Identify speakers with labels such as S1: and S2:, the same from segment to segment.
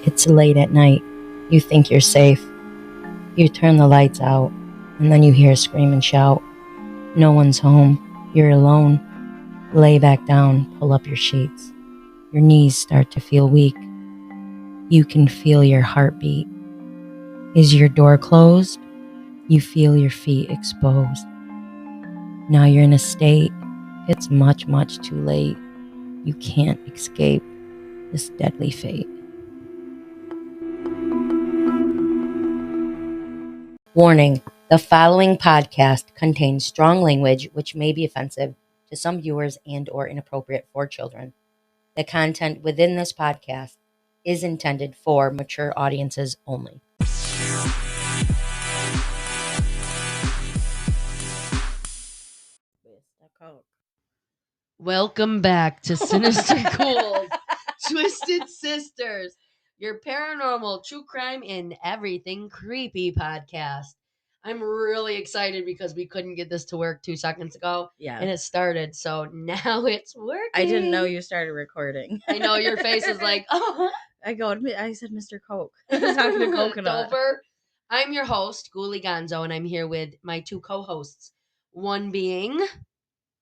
S1: It's late at night. You think you're safe. You turn the lights out, and then you hear a scream and shout. No one's home. You're alone. Lay back down, pull up your sheets. Your knees start to feel weak. You can feel your heartbeat. Is your door closed? You feel your feet exposed. Now you're in a state. It's much, much too late. You can't escape this deadly fate. Warning, the following podcast contains strong language which may be offensive to some viewers and or inappropriate for children. The content within this podcast is intended for mature audiences only.
S2: Welcome back to Sinister Ghouls, Twisted Sisters, your paranormal, true crime, and everything creepy podcast. I'm really excited because we couldn't get this to work 2 seconds ago.
S3: Yeah.
S2: And it started, so now it's working.
S3: I didn't know you started recording.
S2: I know your face is like, oh.
S3: I said Mr. Coke. I was talking to Coconut.
S2: Dover. I'm your host, Ghoulie Gonzo, and I'm here with my 2 co-hosts. One being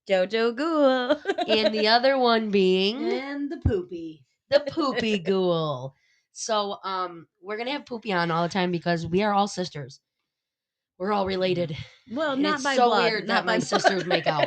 S3: Jojo Ghoul.
S2: and the other one being
S4: And the Poopy.
S2: the Poopy Ghoul. So we're gonna have Poopy on all the time because we are all sisters. We're all related.
S3: Well,
S2: And
S3: not
S2: it's
S3: by
S2: so
S3: blood.
S2: weird
S3: not
S2: that
S3: by
S2: my
S3: blood.
S2: sisters make out.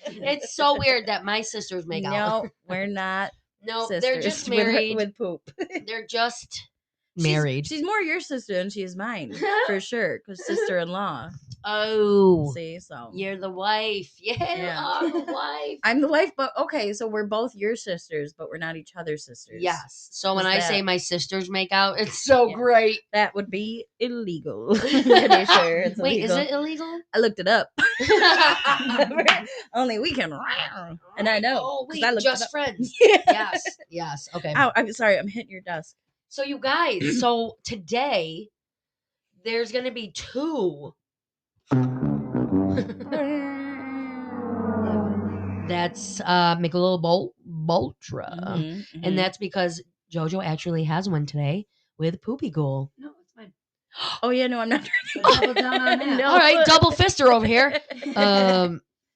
S2: It's so weird that my sisters make out.
S3: No, we're not.
S2: No,
S3: sisters
S2: they're just married.
S3: with poop.
S2: They're just married.
S3: She's more your sister than she is mine, for sure. Because sister-in-law.
S2: Oh,
S3: See, so
S2: you're the wife.
S3: Yeah.
S2: I'm the wife.
S3: I'm the wife, but okay, so we're both your sisters, but we're not each other's sisters.
S2: Yes. So when
S3: What's
S2: I say
S3: that?
S2: my sisters make out, it's so
S3: Yeah.
S2: great.
S3: That would be illegal. I'm pretty sure it's
S2: Wait,
S3: illegal.
S2: is it illegal?
S3: I looked it up. Only we can. And I know.
S2: Oh,
S3: 'cause
S2: wait,
S3: I looked
S2: just
S3: it up.
S2: friends.
S3: Yeah.
S2: Yes. Okay.
S3: Ow, I'm sorry. I'm hitting your desk.
S2: So you guys, so today there's gonna be 2. That's Michelob Ultra,
S3: Mhm, mhm.
S2: and that's because JoJo actually has one today with Poopy Ghoul.
S4: No, it's fine.
S3: Oh yeah, no, I'm not
S4: So double down on that.
S3: No.
S2: All right, double fister over here.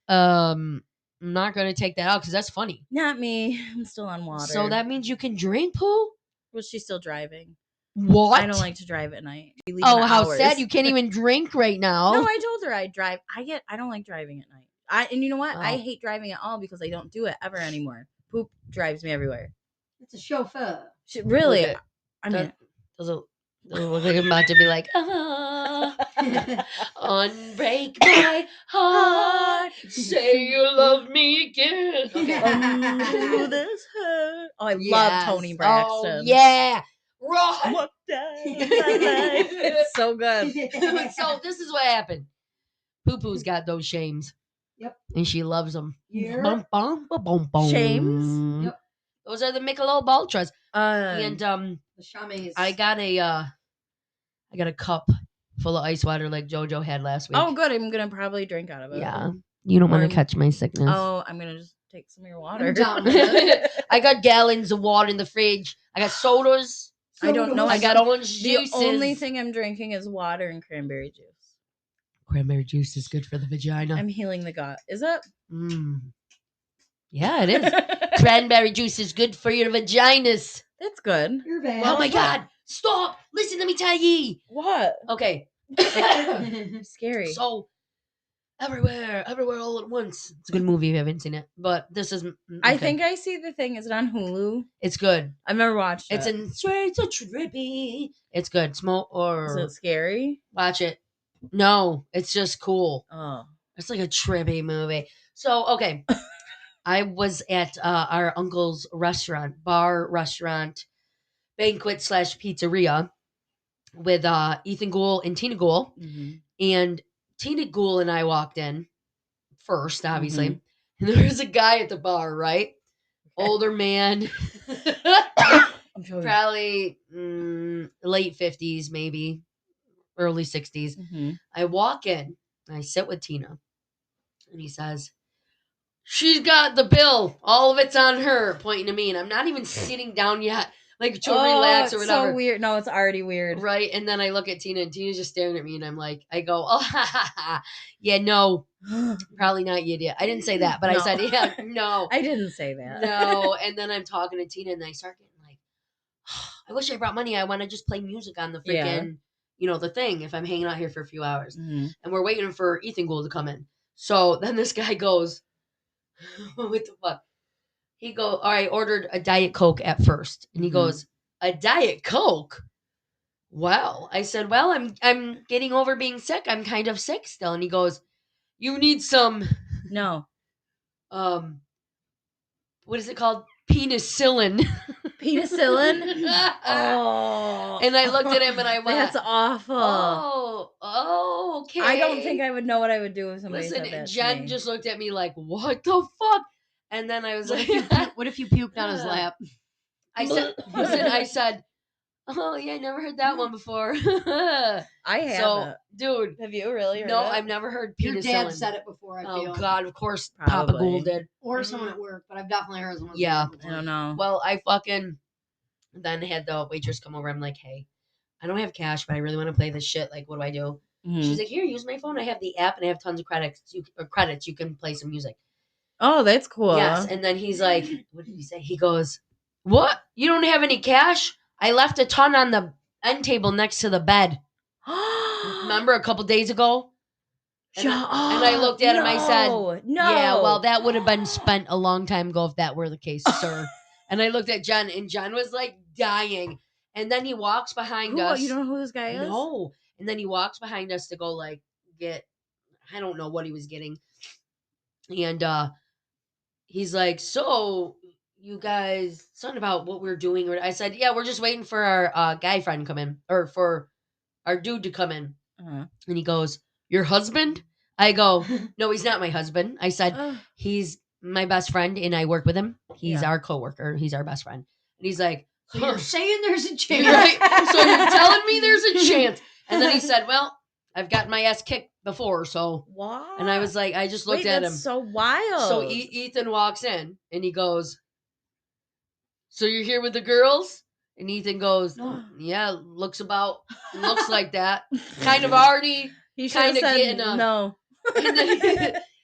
S2: I'm not gonna take that out because that's funny.
S3: Not me. I'm still on water.
S2: So that means you can drink poo.
S3: was she still driving?
S2: What?
S3: I don't like to drive at night. We leave
S2: Oh,
S3: in
S2: how
S3: hours.
S2: sad! You can't even drink right now.
S3: No, I told her I'd drive. I don't like driving at night. And you know what? I
S2: Oh.
S3: hate driving at all because I don't do it ever anymore. Poop drives me everywhere.
S4: It's a chauffeur.
S3: Really?
S2: Look at-
S3: I mean,
S2: That doesn't look like I'm about to be like, unbreak my heart, say you love me again. Okay.
S3: undo this hurt. Oh, I love Tony Braxton.
S2: Oh, yeah. Right.
S3: What does my life? It's so good.
S2: So this is what happened. Poo Poo's got those shames.
S4: Yep.
S2: And she loves them.
S4: Here.
S2: Bum, bum, ba, bum, bum.
S3: Shames?
S4: Yep.
S2: Those are the Michelob Ultras. And
S4: The Chamois.
S2: I got a cup full of ice water like JoJo had last week.
S3: Oh, good. I'm gonna probably drink out of it.
S2: Yeah. You don't want
S3: Or-
S2: to catch my sickness.
S3: Oh, I'm gonna just take some of your water.
S4: I'm down with it.
S2: I got gallons of water in the fridge. I got sodas.
S3: I don't know.
S2: I got orange
S3: The
S2: juices.
S3: only thing I'm drinking is water and cranberry juice.
S2: Cranberry juice is good for the vagina.
S3: I'm healing the gut. Is it?
S2: Yeah, it is. Cranberry juice is good for your vaginas.
S3: That's good.
S4: You're bad.
S2: Oh my God. Stop. Listen, let me tell ye.
S3: What?
S2: Okay.
S3: Scary.
S2: So, everywhere, all at once. It's a good movie if you haven't seen it. But this is.
S3: I
S2: okay.
S3: think I see the thing. Is it on Hulu?
S2: It's good.
S3: I've never watched
S2: It's
S3: it.
S2: in straight so trippy. It's good. Smoke
S3: Is
S2: or
S3: it scary?
S2: watch it. No, it's just cool.
S3: Oh.
S2: It's like a trippy movie. So, okay. I was at our uncle's restaurant, banquet / pizzeria with Ethan Gould and Tina Gould.
S3: Mm-hmm.
S2: And Tina Gould and I walked in first, obviously. And there was a guy at the bar, right? Older man.
S3: I'm sure.
S2: Probably late 50s, maybe early 60s.
S3: Mm-hmm.
S2: I walk in, and I sit with Tina, and he says, "She's got the bill. All of it's on her," pointing to me, and I'm not even sitting down yet. like to relax or
S3: it's
S2: whatever.
S3: so weird. No, it's already weird.
S2: Right. And then I look at Tina and Tina's just staring at me and I'm like, I go, oh, ha, ha, ha. Yeah, no, probably not you, idiot. I didn't say that, but I
S3: No.
S2: said, yeah, no.
S3: I didn't say that.
S2: No. And then I'm talking to Tina and I start getting like, I wish I brought money. I want to just play music on the freaking, the thing if I'm hanging out here for a few hours.
S3: Mhm.
S2: And we're waiting for Ethan Gould to come in. So then this guy goes, what the fuck? He goes, all right, ordered a Diet Coke at first. And he
S3: Mhm.
S2: goes, a Diet Coke? Wow. I said, well, I'm getting over being sick. I'm kind of sick still. And he goes, you need some,
S3: No.
S2: what is it called? Penicillin.
S3: Penicillin? Oh.
S2: And I looked at him and I went,
S3: That's awful.
S2: oh, okay.
S3: I don't think I would know what I would do if somebody
S2: Listen,
S3: said that to
S2: Jen
S3: me.
S2: just looked at me like, what the fuck? And then I was
S4: What
S2: like,
S4: if you puked on his lap?
S2: I said, oh yeah, I never heard that one before.
S3: I haven't.
S2: So, dude,
S3: Have you really heard
S2: no,
S3: it?
S2: I've never heard
S4: Your
S2: penicillin.
S4: dad said it before, I
S2: Oh
S4: feel.
S2: God, of course, Papa
S3: Probably.
S2: Gould did.
S4: Or someone at work, but I've definitely heard someone
S2: Yeah.
S4: say it
S3: I
S4: before.
S3: don't know.
S2: Well, I fucking then had the waitress come over. I'm like, hey, I don't have cash, but I really want to play this shit. Like, what do I do?
S3: Mhm.
S2: She's like, here, use my phone. I have the app and I have tons of credits. You can play some music.
S3: Oh, that's cool.
S2: Yes. And then he's like, what did he say? He goes, what? You don't have any cash? I left a ton on the end table next to the bed. Remember a couple days ago? And I looked at him, I said,
S3: no.
S2: yeah, well, that would have been spent a long time ago if that were the case, sir. And I looked at Jen, and Jen was like dying. And then he walks behind us.
S3: You don't know who this guy is?
S2: No. And then he walks behind us to go like get, I don't know what he was getting. And he's like, so you guys, something about what we're doing. I said, yeah, we're just waiting for our guy friend to come in, or for our dude to come in.
S3: Uh-huh.
S2: And he goes, your husband? I go, no, he's not my husband. I said, he's my best friend and I work with him. He's our coworker. He's our best friend. And he's like,
S4: So you're saying there's a chance.
S2: right? So you're telling me there's a chance. And then he said, well, I've gotten my ass kicked before, so.
S3: What?
S2: And I was like, I just looked
S3: Wait,
S2: at
S3: that's
S2: him.
S3: so wild.
S2: So Ethan walks in and he goes, so you're here with the girls? And Ethan goes, yeah, looks like that. Kind of already.
S3: He should have
S2: kinda
S3: said
S2: getting a-
S3: no.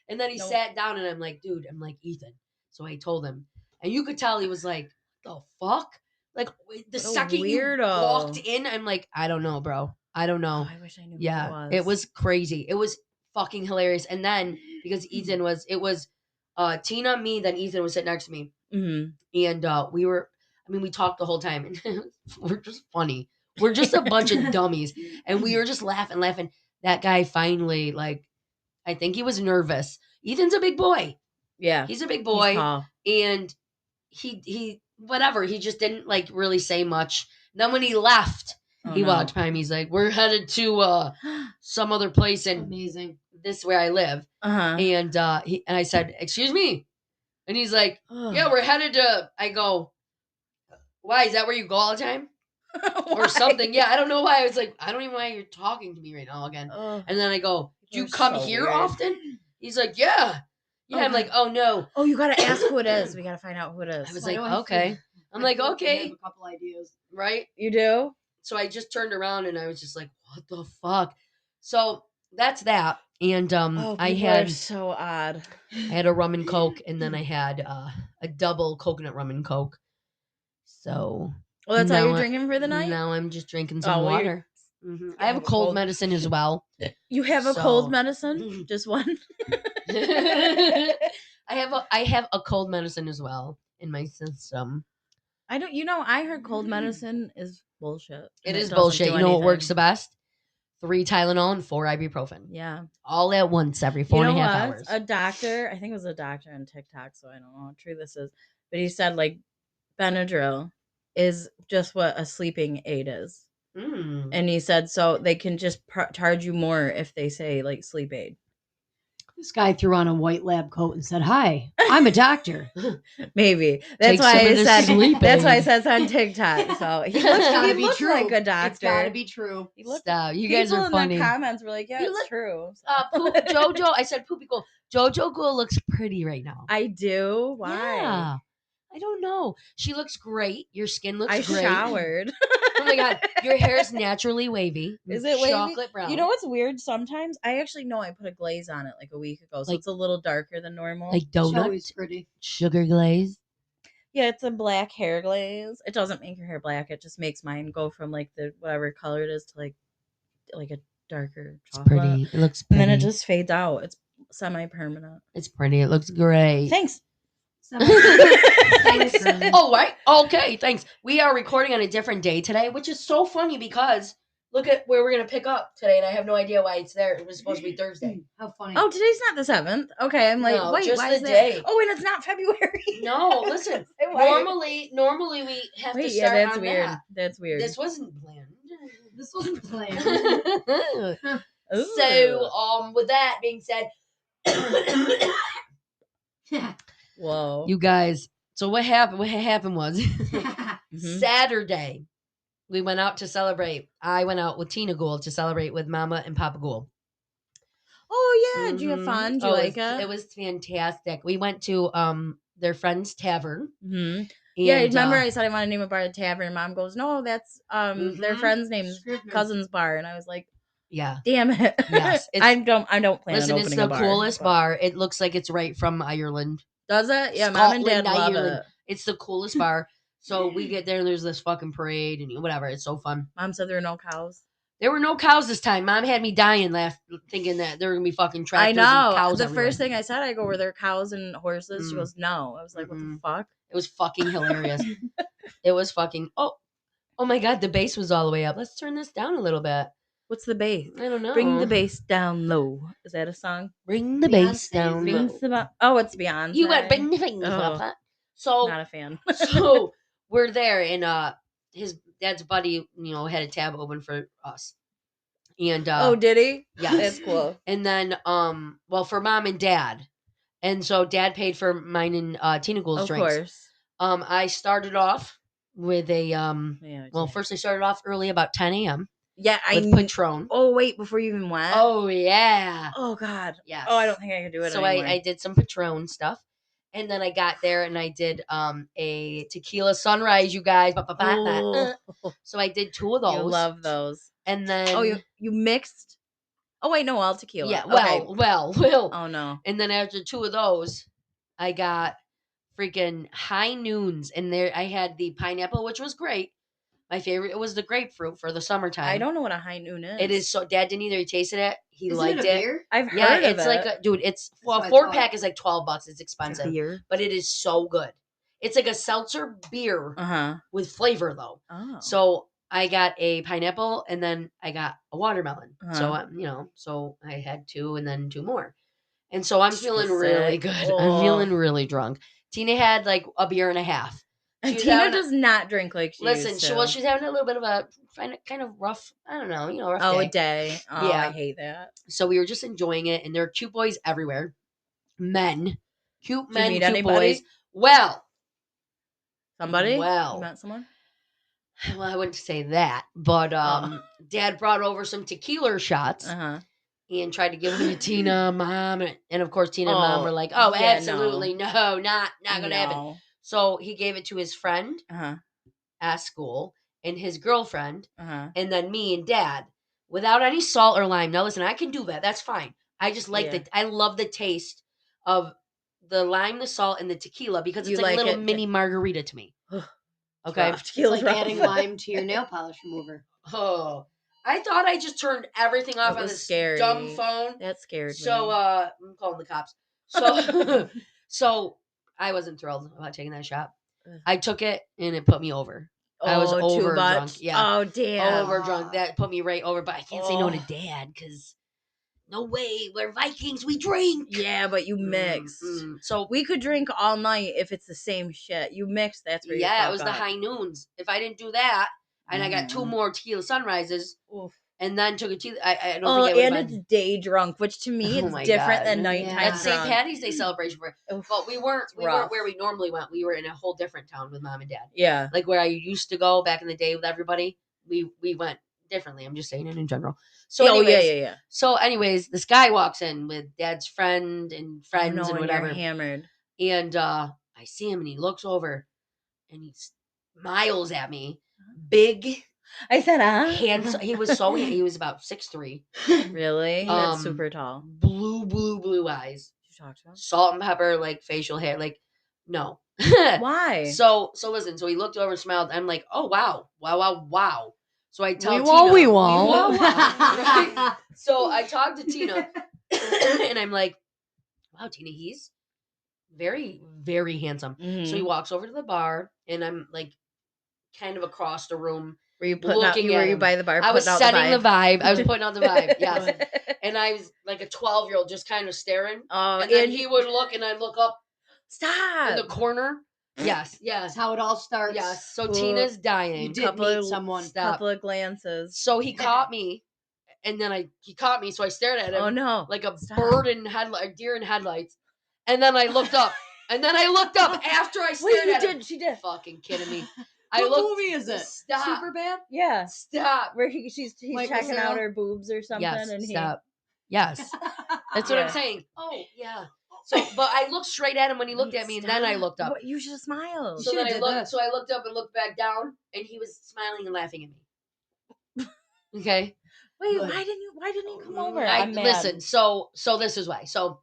S2: And then he
S3: Nope.
S2: sat down and I'm like, Ethan. So I told him. And you could tell he was like, the fuck? Like the
S3: What a
S2: second you
S3: weirdo.
S2: walked in, I'm like, I don't know, bro. I don't know.
S3: Oh, I wish I knew
S2: Yeah,
S3: who
S2: it was crazy. It was fucking hilarious. And then because Ethan was, Tina, me, then Ethan was sitting next to me.
S3: Mhm.
S2: And we talked the whole time and we're just funny. We're just a bunch of dummies. And we were just laughing. That guy finally, like, I think he was nervous. Ethan's a big boy.
S3: Yeah.
S2: He's a big
S3: He's
S2: boy.
S3: tall.
S2: And he whatever, he just didn't like really say much. Then when he left,
S3: Oh,
S2: he
S3: no.
S2: walked by me. He's like, we're headed to some other place in
S4: Amazing.
S2: this where I live.
S3: Uh-huh.
S2: And I said, excuse me. And he's like, yeah, we're headed to, I go, why? Is that where you go all the time? Or something. Yeah, I don't know why. I was like, I don't even know why you're talking to me right now again. And then I go, do you
S3: You're
S2: come
S3: so
S2: here
S3: weird.
S2: often? He's like, yeah. Yeah, I'm
S3: Okay.
S2: like, oh no.
S3: Oh, you gotta ask who it is. We gotta find out who it is.
S2: I was
S4: Why
S2: like,
S4: do I feel-
S2: okay. I'm
S4: I
S2: like,
S4: feel we
S2: okay.
S4: have a couple ideas.
S2: Right?
S3: You do?
S2: So I just turned around and I was just like, what the fuck? So that's that. And I
S3: people are
S2: had
S3: so odd.
S2: a rum and coke, and then I had a double coconut rum and coke. So
S3: Well, that's all
S2: now
S3: you're drinking for the night?
S2: Now I'm just drinking some
S3: well,
S2: water. Mhm. I have a cold medicine as well.
S3: You have a
S2: So-
S3: cold medicine? Just one?
S2: I have a cold medicine as well in my system.
S3: I heard cold medicine is bullshit.
S2: It
S3: and
S2: is
S3: doesn't
S2: bullshit.
S3: do
S2: You know what works the
S3: anything.
S2: best? 3 Tylenol and 4 ibuprofen.
S3: Yeah.
S2: All at once every 4.5 hours.
S3: A doctor, I think it was a doctor on TikTok, so I don't know how true this is, but he said like Benadryl is just what a sleeping aid is.
S2: Mm.
S3: And he said so they can just charge you more if they say like sleep aid.
S4: This guy threw on a white lab coat and said, "Hi, I'm a doctor."
S3: Maybe that's
S2: Take
S3: why
S2: some of
S3: I
S2: this
S3: said.
S2: sleep
S3: That's why I
S2: aid.
S3: said it's on TikTok. So he
S4: It's gotta
S3: looked,
S4: be true.
S3: like a
S4: It's
S3: doctor.
S4: gotta be true.
S3: He looked-
S2: Stop. You guys are
S3: People in
S2: funny.
S3: the comments were like, "Yeah,
S2: You
S3: it's
S2: look-
S3: true." So.
S2: Jojo, I said Poopy Ghoul. Jojo Ghoul looks pretty right now.
S3: I do. Why?
S2: Yeah. I don't know. She looks great. Your skin looks
S3: I
S2: great.
S3: showered.
S2: Oh my god, your hair is naturally wavy.
S3: Is it wavy?
S2: chocolate brown?
S3: You know what's weird? Sometimes I actually know I put a glaze on it like a week ago, so
S2: Like-
S3: it's a little darker than normal.
S2: like
S4: It's
S2: donut,
S4: always pretty.
S2: sugar glaze.
S3: Yeah, it's a black hair glaze. It doesn't make your hair black. It just makes mine go from like the whatever color it is to like a darker
S2: It's
S3: chocolate.
S2: pretty. It looks
S3: And
S2: pretty.
S3: then it just fades out. It's semi-permanent.
S2: It's pretty. It looks great.
S3: Thanks.
S2: Thanks. Oh, right. Okay, thanks. We are recording on a different day today, which is so funny because look at where we're gonna pick up today, and I have no idea why it's there. It was supposed to be Thursday.
S4: How funny.
S3: Oh, today's not the 7th. Okay, I'm like,
S2: No,
S3: wait,
S2: just
S3: why
S2: the
S3: is that?
S2: day.
S3: Oh, and it's not February.
S2: No, listen.
S3: Why-
S2: Normally we have to
S3: Wait,
S2: start
S3: yeah, that's
S2: on
S3: weird.
S2: that.
S3: That's weird.
S2: This wasn't planned.
S4: This wasn't planned.
S2: So, with that being said,
S3: Whoa.
S2: you guys. So what happened? What happened was
S3: Mhm.
S2: Saturday we went out to celebrate. I went out with Tina Gould to celebrate with Mama and Papa Gould.
S3: Oh yeah, did you have
S2: Mhm.
S3: fun? Did
S2: Oh,
S3: you like it?
S2: It was fantastic. We went to their friend's tavern.
S3: Mm-hmm. Yeah,
S2: and,
S3: remember I said I want to name a bar a tavern. Mom goes, no, that's their
S2: Mhm.
S3: friend's name's
S4: Scrivener.
S3: cousin's bar, and I was like,
S2: yeah.
S3: damn it.
S2: Yes, it's-
S3: I don't plan
S2: Listen,
S3: on
S2: it's
S3: opening
S2: the
S3: a bar.
S2: coolest
S3: but-
S2: bar. It looks like it's right from Ireland.
S3: Does it? Yeah, Mom and Dad
S2: Scotland,
S3: love
S2: Ireland.
S3: it.
S2: It's the coolest bar. So we get there and there's this fucking parade and whatever. It's so fun.
S3: Mom said there are no cows.
S2: There were no cows this time. Mom had me dying thinking that there were gonna be fucking
S3: I
S2: tractors
S3: know.
S2: and cows
S3: The
S2: everywhere.
S3: first thing I said, I go, were there cows and horses? She
S2: Mm.
S3: goes, no. I was like, what the
S2: Mm-mm.
S3: fuck?
S2: It was fucking hilarious. It was fucking oh my god, the bass was all the way up. Let's turn this down a little bit.
S3: What's the bass?
S2: I don't know.
S3: Bring the bass down low. Is that a song?
S2: Bring the bass
S4: Beyonce,
S2: down.
S4: isn't it?
S2: low.
S3: Brings the oh, it's Beyonce.
S2: You went bring the fingers
S3: Oh.
S2: up. Huh? So
S3: Not a fan.
S2: so we're there and his dad's buddy, had a tab open for us. And
S3: Oh, did he?
S2: yes.
S3: That's cool.
S2: And then for mom and dad. And so dad paid for mine and Tina Gould's
S3: Of
S2: drinks.
S3: course.
S2: I started off with a
S3: Yeah,
S2: first I started off early about 10 a.m.
S3: yeah,
S2: with Patron.
S3: Oh wait, before you even went.
S2: Oh yeah.
S3: Oh god.
S2: Yes.
S3: Oh, I don't think I could do it.
S2: So
S3: anymore.
S2: I did some Patron stuff. And then I got there and I did a tequila sunrise, you guys.
S3: Oh,
S2: So I did 2 of those.
S3: you love those.
S2: And then
S3: Oh, you mixed. Oh wait, no, all tequila.
S2: yeah,
S3: Okay.
S2: well.
S3: Oh no.
S2: And then after 2 of those, I got freaking high noons. And there I had the pineapple, which was great. My favorite was the grapefruit for the summertime.
S3: I don't know what a high noon is.
S2: It is so dad didn't either. He tasted it. He
S4: Isn't
S2: liked
S4: it a
S2: it.
S4: beer?
S3: I've heard
S2: Yeah,
S3: of
S2: it's
S3: it.
S2: like dude, it's
S4: what I
S2: 4
S4: thought.
S2: pack is like $12. It's
S3: It's a
S2: expensive.
S3: beer.
S2: But it is so good. It's like a seltzer beer
S3: Uh-huh.
S2: with flavor though.
S3: Oh.
S2: So I got a pineapple and then I got a watermelon. So
S3: Uh-huh.
S2: so I had 2 and then 2 more. And so I'm feeling
S3: Sick.
S2: really good. I'm
S3: Oh.
S2: feeling really drunk. Tina had like a beer and a half.
S3: And
S2: She's
S3: Tina
S2: having
S3: does not drink like she
S2: Listen,
S3: used to.
S2: she's having a little bit of a kind of rough, I don't know, rough
S3: Oh,
S2: day.
S3: a day. Oh,
S2: Yeah.
S3: I hate that.
S2: So we were just enjoying it, and there are cute boys everywhere. Men. Cute
S3: Did
S2: men,
S3: you meet
S2: cute
S3: anybody?
S2: boys. Well,
S3: Somebody?
S2: Well.
S3: You met someone?
S2: I wouldn't say that, but Dad brought over some tequila shots
S3: Uh-huh.
S2: and tried to give them to Tina, Mom, and of course Tina and Mom
S3: Oh,
S2: were like, "Oh,
S3: yeah,
S2: absolutely no, not gonna happen."
S3: No.
S2: So he gave it to his friend
S3: Uh-huh.
S2: at school and his girlfriend,
S3: Uh-huh.
S2: and then me and Dad, without any salt or lime. Now listen, I can do that. That's fine. I just like
S3: Yeah.
S2: I love the taste of the lime, the salt, and the tequila because it's
S3: You
S2: like a
S3: like
S2: little
S3: it-
S2: mini margarita to me. Okay.
S3: Rough.
S4: It's
S3: Tequila's
S4: like
S3: rough.
S4: adding lime to your nail polish remover.
S2: Oh, I thought I just turned everything off
S3: That
S2: on
S3: was
S2: this
S3: scary.
S2: dumb phone.
S3: That scared
S2: So
S3: me.
S2: I'm calling the cops. So so I wasn't thrilled about taking that shot.
S3: Ugh.
S2: I took it and it put me over. I was
S3: Oh, too
S2: over
S3: much?
S2: drunk. Yeah.
S3: Oh, damn.
S2: Over drunk. That put me right over. But I can't say no to
S3: Oh.
S2: Dad because no way. We're Vikings. We drink.
S3: Yeah, but you mixed.
S2: So
S3: We could drink all night if it's the same shit. You mix, that's where you
S2: yeah,
S3: fuck
S2: it was the
S3: up.
S2: high noons. If I didn't do that, and I got 2
S3: Mhm.
S2: more tequila sunrises,
S3: Oof.
S2: and then took a tequila, I don't
S3: Oh,
S2: think I would
S3: and
S2: have
S3: it's day drunk, which to me
S2: Oh
S3: it's
S2: my
S3: different
S2: God.
S3: than
S4: Yeah.
S3: nighttime
S2: That's St.
S3: drunk.
S2: Patty's Day celebration for.
S3: Oof,
S2: But we weren't
S3: it's rough.
S2: where we normally went. We were in a whole different town with Mom and Dad.
S3: Yeah.
S2: Like where I used to go back in the day with everybody. We went differently. I'm just saying it in general. So
S3: Oh,
S2: anyways,
S3: yeah.
S2: So anyways, this guy walks in with Dad's friend and
S3: I
S2: friends
S3: know,
S2: and
S3: and
S2: whatever.
S3: you're hammered.
S2: And I see him and he looks over and he smiles at me. Big,
S3: I said,
S2: handsome. He was about 6'3".
S3: Really? That's super tall.
S2: Blue eyes.
S3: Did you talk to him?
S2: Salt and pepper, like facial hair. Like, no.
S3: Why?
S2: So listen. So he looked over and smiled. I'm like, oh wow. So I tell
S4: We
S2: Tina,
S4: won't.
S2: Right? So I talked to Tina, and I'm like, wow, Tina, he's very, very handsome. So he walks over to the bar, and I'm like, kind of across the room.
S3: Were you putting out?
S2: looking
S3: Were
S2: at
S3: you
S2: him.
S3: by the bar?
S2: I was
S3: putting out
S2: setting the vibe. I was
S4: Good.
S2: putting out the vibe. Yes.
S4: Good.
S2: And I was like a 12-year-old just kind of staring.
S3: Oh,
S2: And then he would look and I'd look up
S3: stop
S2: in the corner. Yes.
S4: That's how it all starts.
S2: Yes. So
S3: Ooh.
S2: Tina's dying.
S4: You did
S3: Couple
S4: meet
S3: of-
S4: someone.
S2: Stop.
S3: Couple of glances.
S2: So he caught me. And then he caught me. So I stared at him.
S3: Oh no!
S2: Like a
S3: Stop.
S2: bird in a deer in headlights. And then I looked up. After I stared at him.
S3: She did.
S2: Fucking kidding me.
S4: What movie is it?
S2: Stop.
S4: Superbad?
S3: Yeah.
S2: Stop.
S3: Where he's
S4: Like,
S3: checking
S4: Sarah?
S3: out her boobs or something,
S2: Yes.
S3: and
S2: Stop. Yes. That's what I'm
S3: Yeah.
S2: saying. Oh, yeah. So, but I looked straight at him when he looked at me, and then I looked up.
S3: What, you should have smiled.
S2: So
S4: You
S2: then
S4: should've did this.
S2: I looked up and looked back down, and he was smiling and laughing at me. Okay.
S3: Wait,
S4: Good.
S3: why didn't you come over?
S2: I
S3: I'm mad.
S2: listen. So this is why. So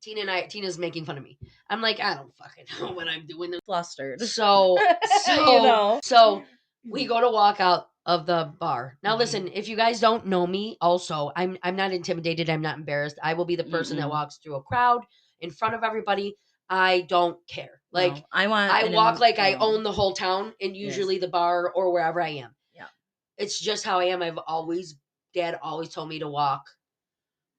S2: Tina's making fun of me. I'm like, I don't fucking know what I'm doing.
S3: Flustered.
S2: So
S3: You know.
S2: so we go to walk out of the bar. Now
S4: Mhm.
S2: listen, if you guys don't know me, also, I'm not intimidated, I'm not embarrassed. I will be the person that
S3: Mm-mm.
S2: walks through a crowd in front of everybody. I don't care. Like
S3: No, I
S2: walk like I own the whole town and
S3: Yes.
S2: usually the bar or wherever I am.
S3: Yeah.
S2: It's just how I am. Dad always told me to walk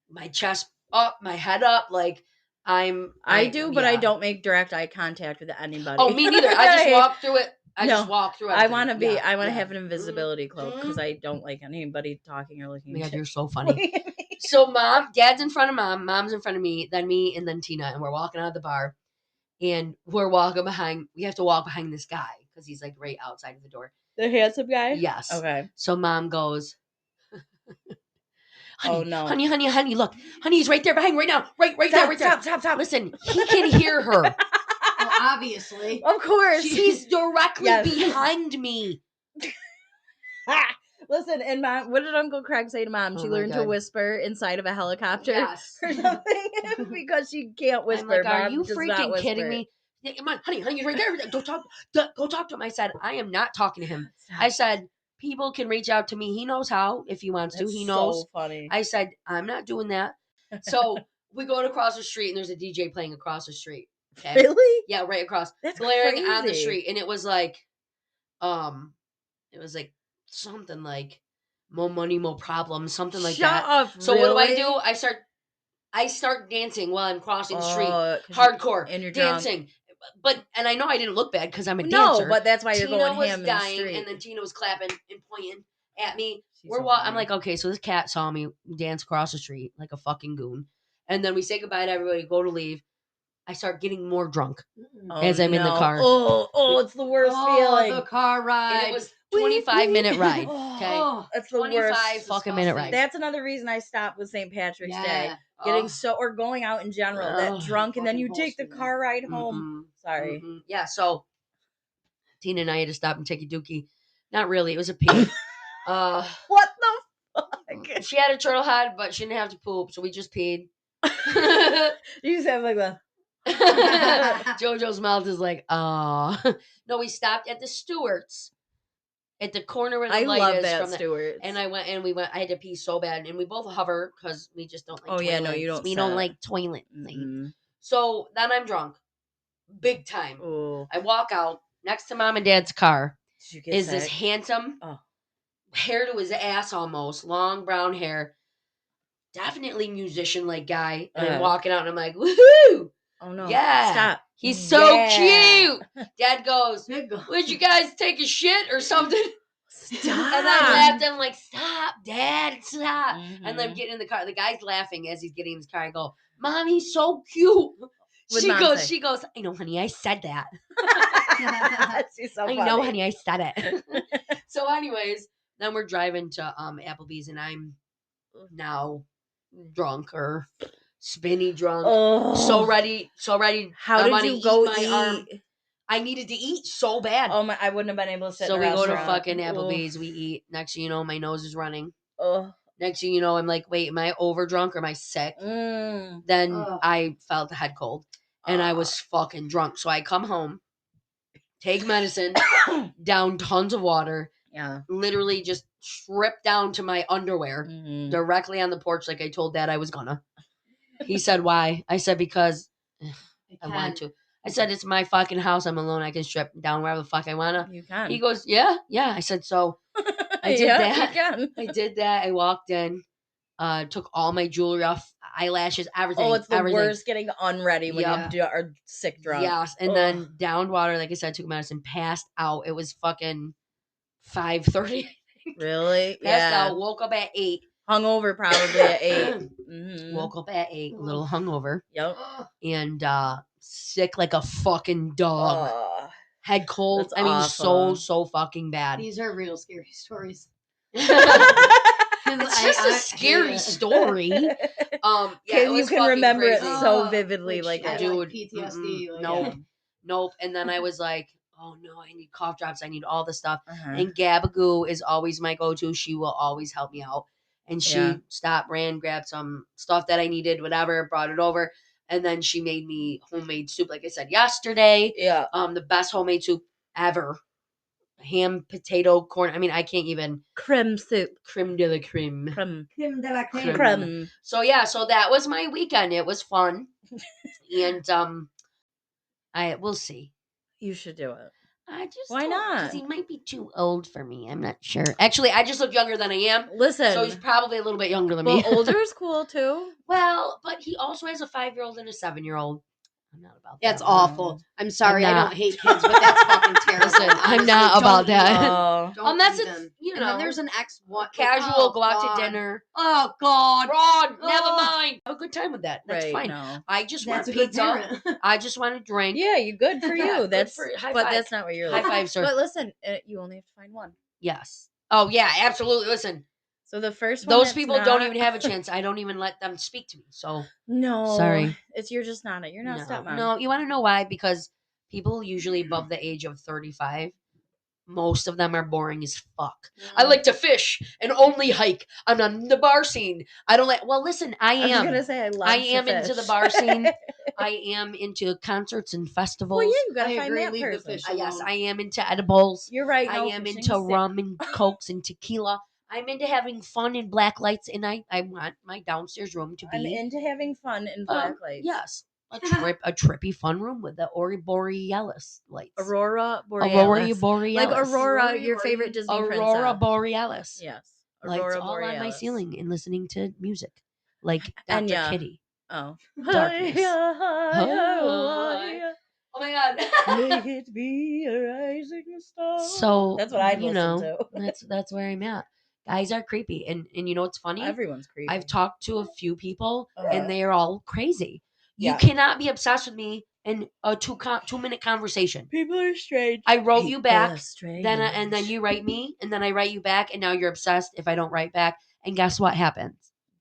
S2: my chest up, my head up, like
S3: I do, but I
S2: yeah.
S3: don't make direct eye contact with anybody.
S2: Oh, me neither. I just walk through it. I
S3: No,
S2: just walk through it.
S3: I want to be.
S2: Yeah,
S3: I want to
S2: yeah.
S3: have an invisibility cloak because
S2: Mhm.
S3: I don't like anybody talking or
S2: Oh
S3: looking.
S2: my God,
S3: at
S2: you're so funny.
S3: me.
S2: So Dad's in front of mom's in front of me, then me, and then Tina, and we're walking out of the bar, and we have to walk behind this guy because he's like right outside of the door.
S3: The handsome guy.
S2: Yes.
S3: Okay.
S2: So mom goes, honey,
S3: Oh, no.
S2: honey, look, honey, he's right there behind right now, right there.
S3: Stop.
S2: Listen, he can hear her.
S4: Well, obviously.
S3: Of course.
S2: He's directly
S3: Yes.
S2: behind me.
S3: Listen, and mom, what did Uncle Craig say to mom?
S2: Oh
S3: She
S2: my
S3: learned to
S2: God.
S3: whisper inside of a helicopter
S2: Yes.
S3: or something because she can't whisper.
S2: I'm like, are
S3: Mom
S2: you
S3: does not
S2: freaking kidding
S3: whisper.
S2: me? Yeah, come on, honey, he's right there. Go talk to him. I said, I am not talking to him.
S3: Stop.
S2: I said, people can reach out to me. He knows how if he wants to.
S3: That's
S2: He knows.
S3: So funny.
S2: I said, I'm not doing that. So we go to cross the street and there's a DJ playing across the street. Okay?
S3: Really?
S2: Yeah, right across.
S3: That's
S2: blaring on the
S3: crazy.
S2: street. And it was like something like more money, more problems, something like
S3: Shut
S2: that.
S3: up.
S2: So what
S3: really?
S2: do? I start dancing while I'm crossing the street.
S3: 'Cause
S2: Hardcore.
S3: and you're drunk.
S2: dancing. And I know I didn't look bad because I'm a
S3: No,
S2: dancer.
S3: but that's why you're
S2: Tina
S3: going
S2: was
S3: ham in the
S2: dying,
S3: street.
S2: and then Tina was clapping and pointing at me.
S3: She's so
S2: I'm
S3: funny.
S2: like, okay, so this cat saw me dance across the street like a fucking goon. And then we say goodbye to everybody, go to leave. I start getting more drunk.
S3: Oh,
S2: as I'm in the
S3: no.
S2: car.
S3: Oh, it's the worst feeling.
S4: The car ride.
S2: And it was 25-minute ride. Okay.
S4: Oh,
S3: That's the
S2: 25
S3: worst.
S2: fucking minute ride.
S3: That's another reason I stopped with St. Patrick's Day.
S4: yeah.
S3: Getting or going out in general, that
S2: Ugh.
S3: drunk, and then you
S4: Fucking
S3: take the
S4: bullshit.
S3: car ride home. Sorry.
S2: Yeah, so Tina and I had to stop and take a dookie. Not really, it was a pee.
S3: What the fuck?
S2: She had a turtle head, but she didn't have to poop, so we just peed.
S3: You just have like the.
S2: Jojo's mouth is like, no, we stopped at the Stewart's at the corner where the
S3: I
S2: light
S3: love
S2: is
S3: that,
S2: from
S3: Stuart.
S2: and we went. I had to pee so bad, and we both hover because we just don't like.
S3: Oh, yeah, no, you
S2: toilets.
S3: don't
S2: We don't
S3: sit.
S2: like toilet things.
S3: Mm.
S2: So then I'm drunk, big time.
S3: Oh,
S2: I walk out next to mom and dad's car.
S3: did you get
S2: Is
S3: sick?
S2: this handsome,
S3: Oh.
S2: hair to his ass almost, long brown hair, definitely musician like guy. And I'm walking out and I'm like, woohoo!
S3: Oh no!
S2: Yeah.
S3: Stop.
S2: He's so
S3: Yeah.
S2: cute. Dad goes,
S4: Big go-
S2: would you guys take a shit or something?
S3: Stop.
S2: And I laughed. I'm like, stop, Dad, stop.
S3: Mhm.
S2: And I'm getting in the car. The guy's laughing as he's getting in his car. I go, Mom, he's so cute.
S3: What'd Mom say?
S2: She goes, I know, honey, I said that.
S3: She's so
S2: I
S3: funny.
S2: know, honey, I said it. So, anyways, then we're driving to Applebee's, and I'm now drunker. spinny drunk,
S3: Oh,
S2: so ready.
S3: How
S2: I'm
S3: did
S2: gonna
S3: you go
S2: my arm.
S3: eat?
S2: I needed to eat so bad.
S3: Oh my! I wouldn't have been able to sit.
S2: So
S3: in a
S2: we go to
S3: restaurant.
S2: fucking Applebee's. We eat. Next thing you know, my nose is running.
S3: Oh.
S2: Next thing you know, I'm like, wait, am I over drunk or am I sick?
S3: Mm.
S2: Then
S4: Ugh.
S2: I felt the head cold and I was fucking drunk. So I come home, take medicine, down tons of water,
S3: Yeah.
S2: literally just strip down to my underwear
S3: Mhm.
S2: directly on the porch like I told Dad I was gonna. He said, why? I said, because I want to. I said, it's my fucking house. I'm alone. I can strip down wherever the fuck I wanna.
S3: You can.
S2: He goes, yeah. I said, so I did
S3: Yeah,
S2: that.
S3: You can.
S2: I did that. I walked in, took all my jewelry off, eyelashes, everything.
S3: Oh, it's the
S2: everything.
S3: worst getting unready when
S2: Yep.
S3: you are sick drunk.
S2: Yes, and
S3: Ugh.
S2: then downed water, like I said, took medicine, passed out. It was fucking 5:30.
S3: Really?
S2: Passed
S3: Yeah.
S2: out, woke up at 8.
S3: Hungover probably at 8. Mm-hmm.
S2: Woke up at 8, a little hungover,
S3: Yep.
S2: and sick like a fucking dog.
S3: Ugh.
S2: Head cold.
S3: That's
S2: I mean,
S3: awful.
S2: so fucking bad.
S4: These are real scary stories.
S2: It's just a scary story. Yeah, it was
S3: you can
S2: fucking
S3: remember
S2: crazy.
S3: it so vividly, like
S4: I
S3: it.
S2: Dude,
S4: PTSD. Like,
S2: nope. Nope. And then I was like, oh no, I need cough drops. I need all this stuff.
S3: Uh-huh.
S2: And Gabagoo is always my go-to. She will always help me out. And she
S3: Yeah.
S2: stopped, ran, grabbed some stuff that I needed, whatever, brought it over. And then she made me homemade soup, like I said yesterday.
S3: Yeah.
S2: The best homemade soup ever. Ham, potato, corn. I mean, I can't even.
S3: Creme soup.
S2: Creme de la creme.
S3: Creme.
S4: Creme de la creme.
S3: Creme.
S2: So yeah, so that was my weekend. It was fun. And we'll see.
S3: You should do it.
S2: I just
S3: Why
S2: don't- 'cause
S3: not?
S2: he might be too old for me. I'm not sure. Actually, I just look younger than I am.
S3: Listen.
S2: So he's probably a little bit younger than me.
S3: Well, older is cool too.
S2: Well, but he also has a 5-year-old and a 7-year-old. I'm not about that.
S4: That's awful. I'm sorry.
S2: I'm
S4: I
S2: not.
S4: don't hate kids, but that's fucking terrible.
S2: Listen, I'm
S4: Honestly,
S2: not
S4: don't
S2: about that.
S4: even-
S3: Oh.
S4: don't
S2: That's
S4: even.
S2: it. You
S4: And
S2: know,
S4: then there's an ex one
S2: casual, go out to dinner.
S4: Oh God.
S2: Ron, never
S4: Oh.
S2: mind. Have a good time with that. That's
S3: Right,
S2: fine.
S3: no.
S2: I just want
S4: That's a good
S2: pizza.
S4: parent.
S2: I just want to drink.
S3: Yeah, you good for
S2: Yeah,
S3: you.
S2: good
S3: That's
S2: for- high
S3: but
S2: five.
S3: that's not what you're
S2: High
S3: like.
S2: five, sir.
S3: But listen, you only have to find one.
S2: Yes. Oh yeah, absolutely. Listen,
S3: So the first one.
S2: those
S3: that's
S2: people don't
S3: not-
S2: even have a chance. I don't even let them speak to me. So
S3: No.
S2: Sorry.
S3: You're just not it. You're not
S2: no,
S3: a stepmom.
S2: no. You want to know why? Because people usually above the age of 35, most of them are boring as fuck. I like to fish and only hike. I'm on the bar scene. I don't like. Well, listen, I
S3: I was
S2: am.
S3: gonna say I love.
S2: I am
S3: to
S2: into the
S3: fish.
S2: bar scene. I am into concerts and festivals.
S3: Well, yeah, you gotta
S4: I
S3: find
S4: agree,
S3: that
S4: leave the
S3: person.
S4: fish
S2: Yes,
S4: alone.
S2: I am into edibles.
S3: You're right.
S2: I
S3: no,
S2: am
S3: fishing
S2: into
S3: is sick.
S2: rum and cokes and tequila. I'm into having fun and black lights, and I want my downstairs room to
S3: I'm
S2: be
S3: into having fun in black lights.
S2: yes, a trippy fun room with the Borealis lights.
S3: Aurora Borealis.
S2: Borealis.
S3: Like Aurora,
S4: Aurora
S3: your favorite Disney
S2: Aurora
S3: princess.
S2: Borealis.
S3: Yes.
S2: Lights
S3: Aurora
S2: all
S3: Borealis.
S2: on my ceiling and listening to music like Dr.
S3: Enya.
S2: Kitty.
S3: Oh.
S2: Darkness.
S3: Higher,
S2: Oh my god.
S3: Make it be a rising star.
S2: So
S3: That's what I'd
S2: you
S3: listen
S2: know,
S3: to.
S2: that's where I'm at. Guys are creepy, and you know what's funny?
S3: Everyone's creepy.
S2: I've talked to a few people, and they are all crazy. You
S3: Yeah.
S2: cannot be obsessed with me in a 2-minute conversation.
S3: People are strange.
S2: I wrote you back,
S3: Strange.
S2: and then you write me, and then I write you back, and now you're obsessed if I don't write back. And guess what happens?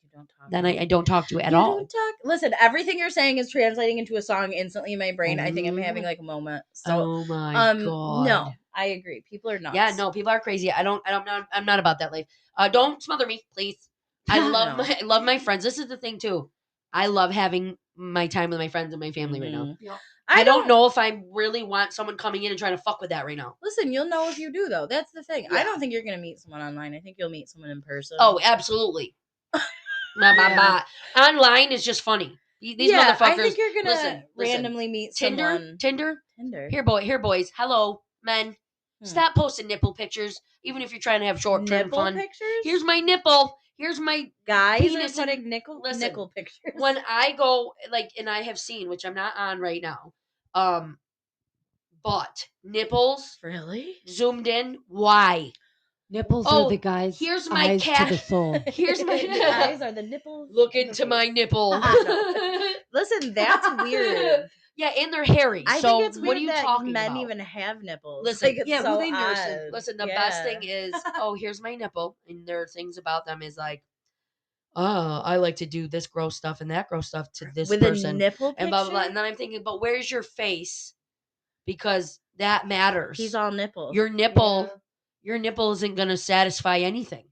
S3: You don't talk.
S2: Then I don't talk to you at
S3: You
S2: all.
S3: don't talk. Listen, everything you're saying is translating into a song instantly in my brain. I think I'm having like a moment. So,
S2: oh my god.
S3: no, I agree. People are nuts.
S2: Yeah, no, people are crazy. I'm not about that life. Don't smother me, please. I love
S3: No.
S2: I love my friends. This is the thing too. I love having my time with my friends and my family right now.
S3: Mhm.
S4: Yep.
S2: I don't know if I really want someone coming in and trying to fuck with that right now.
S3: Listen, you'll know if you do though. That's the thing. I
S2: Yeah.
S3: don't think you're gonna meet someone online. I think you'll meet someone in person.
S2: Oh, absolutely. Nah. Online is just funny. These
S3: yeah,
S2: motherfuckers.
S3: I think you're gonna
S2: listen.
S3: randomly meet someone.
S2: Tinder.
S3: Tinder.
S2: Here, boys. Hello, men. Stop posting nipple pictures, even if you're trying to have short-term
S3: Nipple
S2: fun.
S3: pictures.
S2: Here's my nipple. Here's my
S3: guys
S2: penis
S3: are
S2: and-
S3: putting nickel pictures.
S2: when I go and I have seen, which I'm not on right now, but nipples
S3: really
S2: zoomed in. Why?
S4: Nipples
S2: Oh,
S4: are the guys.
S2: here's my
S4: eyes
S2: cat.
S4: to the soul.
S2: Here's my
S3: the eyes are the nipples.
S2: look
S3: of the
S2: into my
S3: face.
S2: nipple.
S3: Listen, that's weird.
S2: Yeah, and they're hairy.
S3: I
S2: so
S3: think it's weird
S2: what are you
S3: that
S2: talking
S3: men
S2: about?
S3: even have nipples.
S2: Listen,
S3: like, it's
S4: yeah, who
S3: so
S4: they knew.
S3: odd.
S2: Listen, the
S3: Yeah.
S2: best thing is, oh, here's my nipple, and there are things about them is like, I like to do this gross stuff and that gross stuff to this
S3: With
S2: person.
S3: a nipple picture?
S2: And blah, blah, blah. And then I'm thinking, but where's your face? Because that matters.
S3: He's all nipple.
S2: Your nipple isn't going to satisfy anything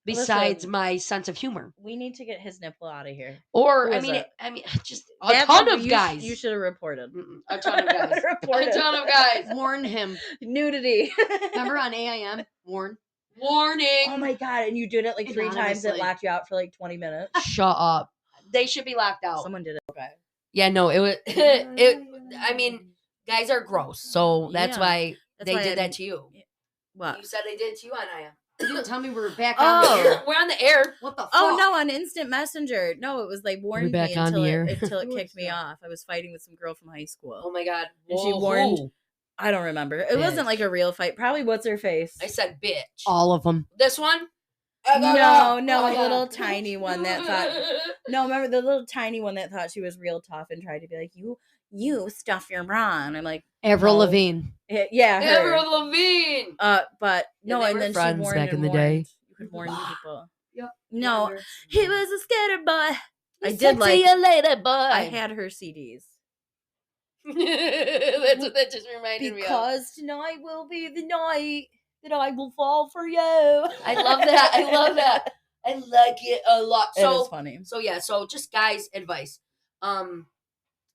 S2: besides
S3: listen,
S2: my sense of humor.
S3: we need to get his nipple out of here.
S2: Or,
S3: Who
S2: I
S3: is
S2: mean,
S3: it?
S2: just a ton of guys.
S3: You should have reported.
S2: A ton of guys.
S3: Reported.
S2: A ton of guys.
S4: Warn him.
S3: Nudity.
S4: Remember on AIM? Warn.
S2: Warning.
S3: Oh my god! And you did it like 3 times. It
S4: Anonymously.
S3: locked you out for like 20 minutes.
S2: Shut up. They should be locked out.
S3: Someone did it. Okay.
S2: Yeah, no, it was. I mean, guys are gross, so that's
S3: Yeah.
S2: why
S3: That's
S2: they
S3: why
S2: did
S3: I
S2: that to you.
S3: What?
S2: You said they did it to you on IM.
S4: You didn't tell me we were back on the
S3: Oh.
S4: air.
S2: We're on the air.
S4: What the fuck?
S3: Oh no! On Instant Messenger. No, it was like warned
S2: back
S3: me
S2: on
S3: until
S2: the air?
S3: it
S4: Who
S3: kicked
S4: is
S3: me
S4: that?
S3: off. I was fighting with some girl from high school.
S2: Oh my god.
S3: And she
S2: Whoa,
S3: warned-
S2: who?
S3: I don't remember. It
S2: Bitch.
S3: wasn't like a real fight. Probably what's her face.
S2: I said bitch.
S4: All of them.
S2: This one?
S3: No,
S2: Oh,
S3: a
S2: yeah.
S3: little tiny one that thought. No, remember the little tiny one that thought she was real tough and tried to be like, you stuff your bra. And I'm like,
S4: Avril
S3: No.
S4: Lavigne.
S3: yeah, her.
S2: Avril Lavigne.
S3: But
S2: Yeah,
S3: no,
S2: they
S3: and
S2: were
S3: then she
S2: friends
S3: warned
S2: back
S3: and
S2: in the
S3: warned.
S2: day.
S3: You could warn people.
S4: Yep.
S3: No, he was a skater boy. I
S2: Talk
S3: did
S2: to
S3: like.
S2: you later, boy.
S3: I had her CDs.
S2: That's what that just reminded me of.
S3: Because tonight will be the night that I will fall for you.
S2: I love that. I love that. I like it a lot.
S3: It
S2: So
S3: is funny.
S2: So yeah, so just guys' advice.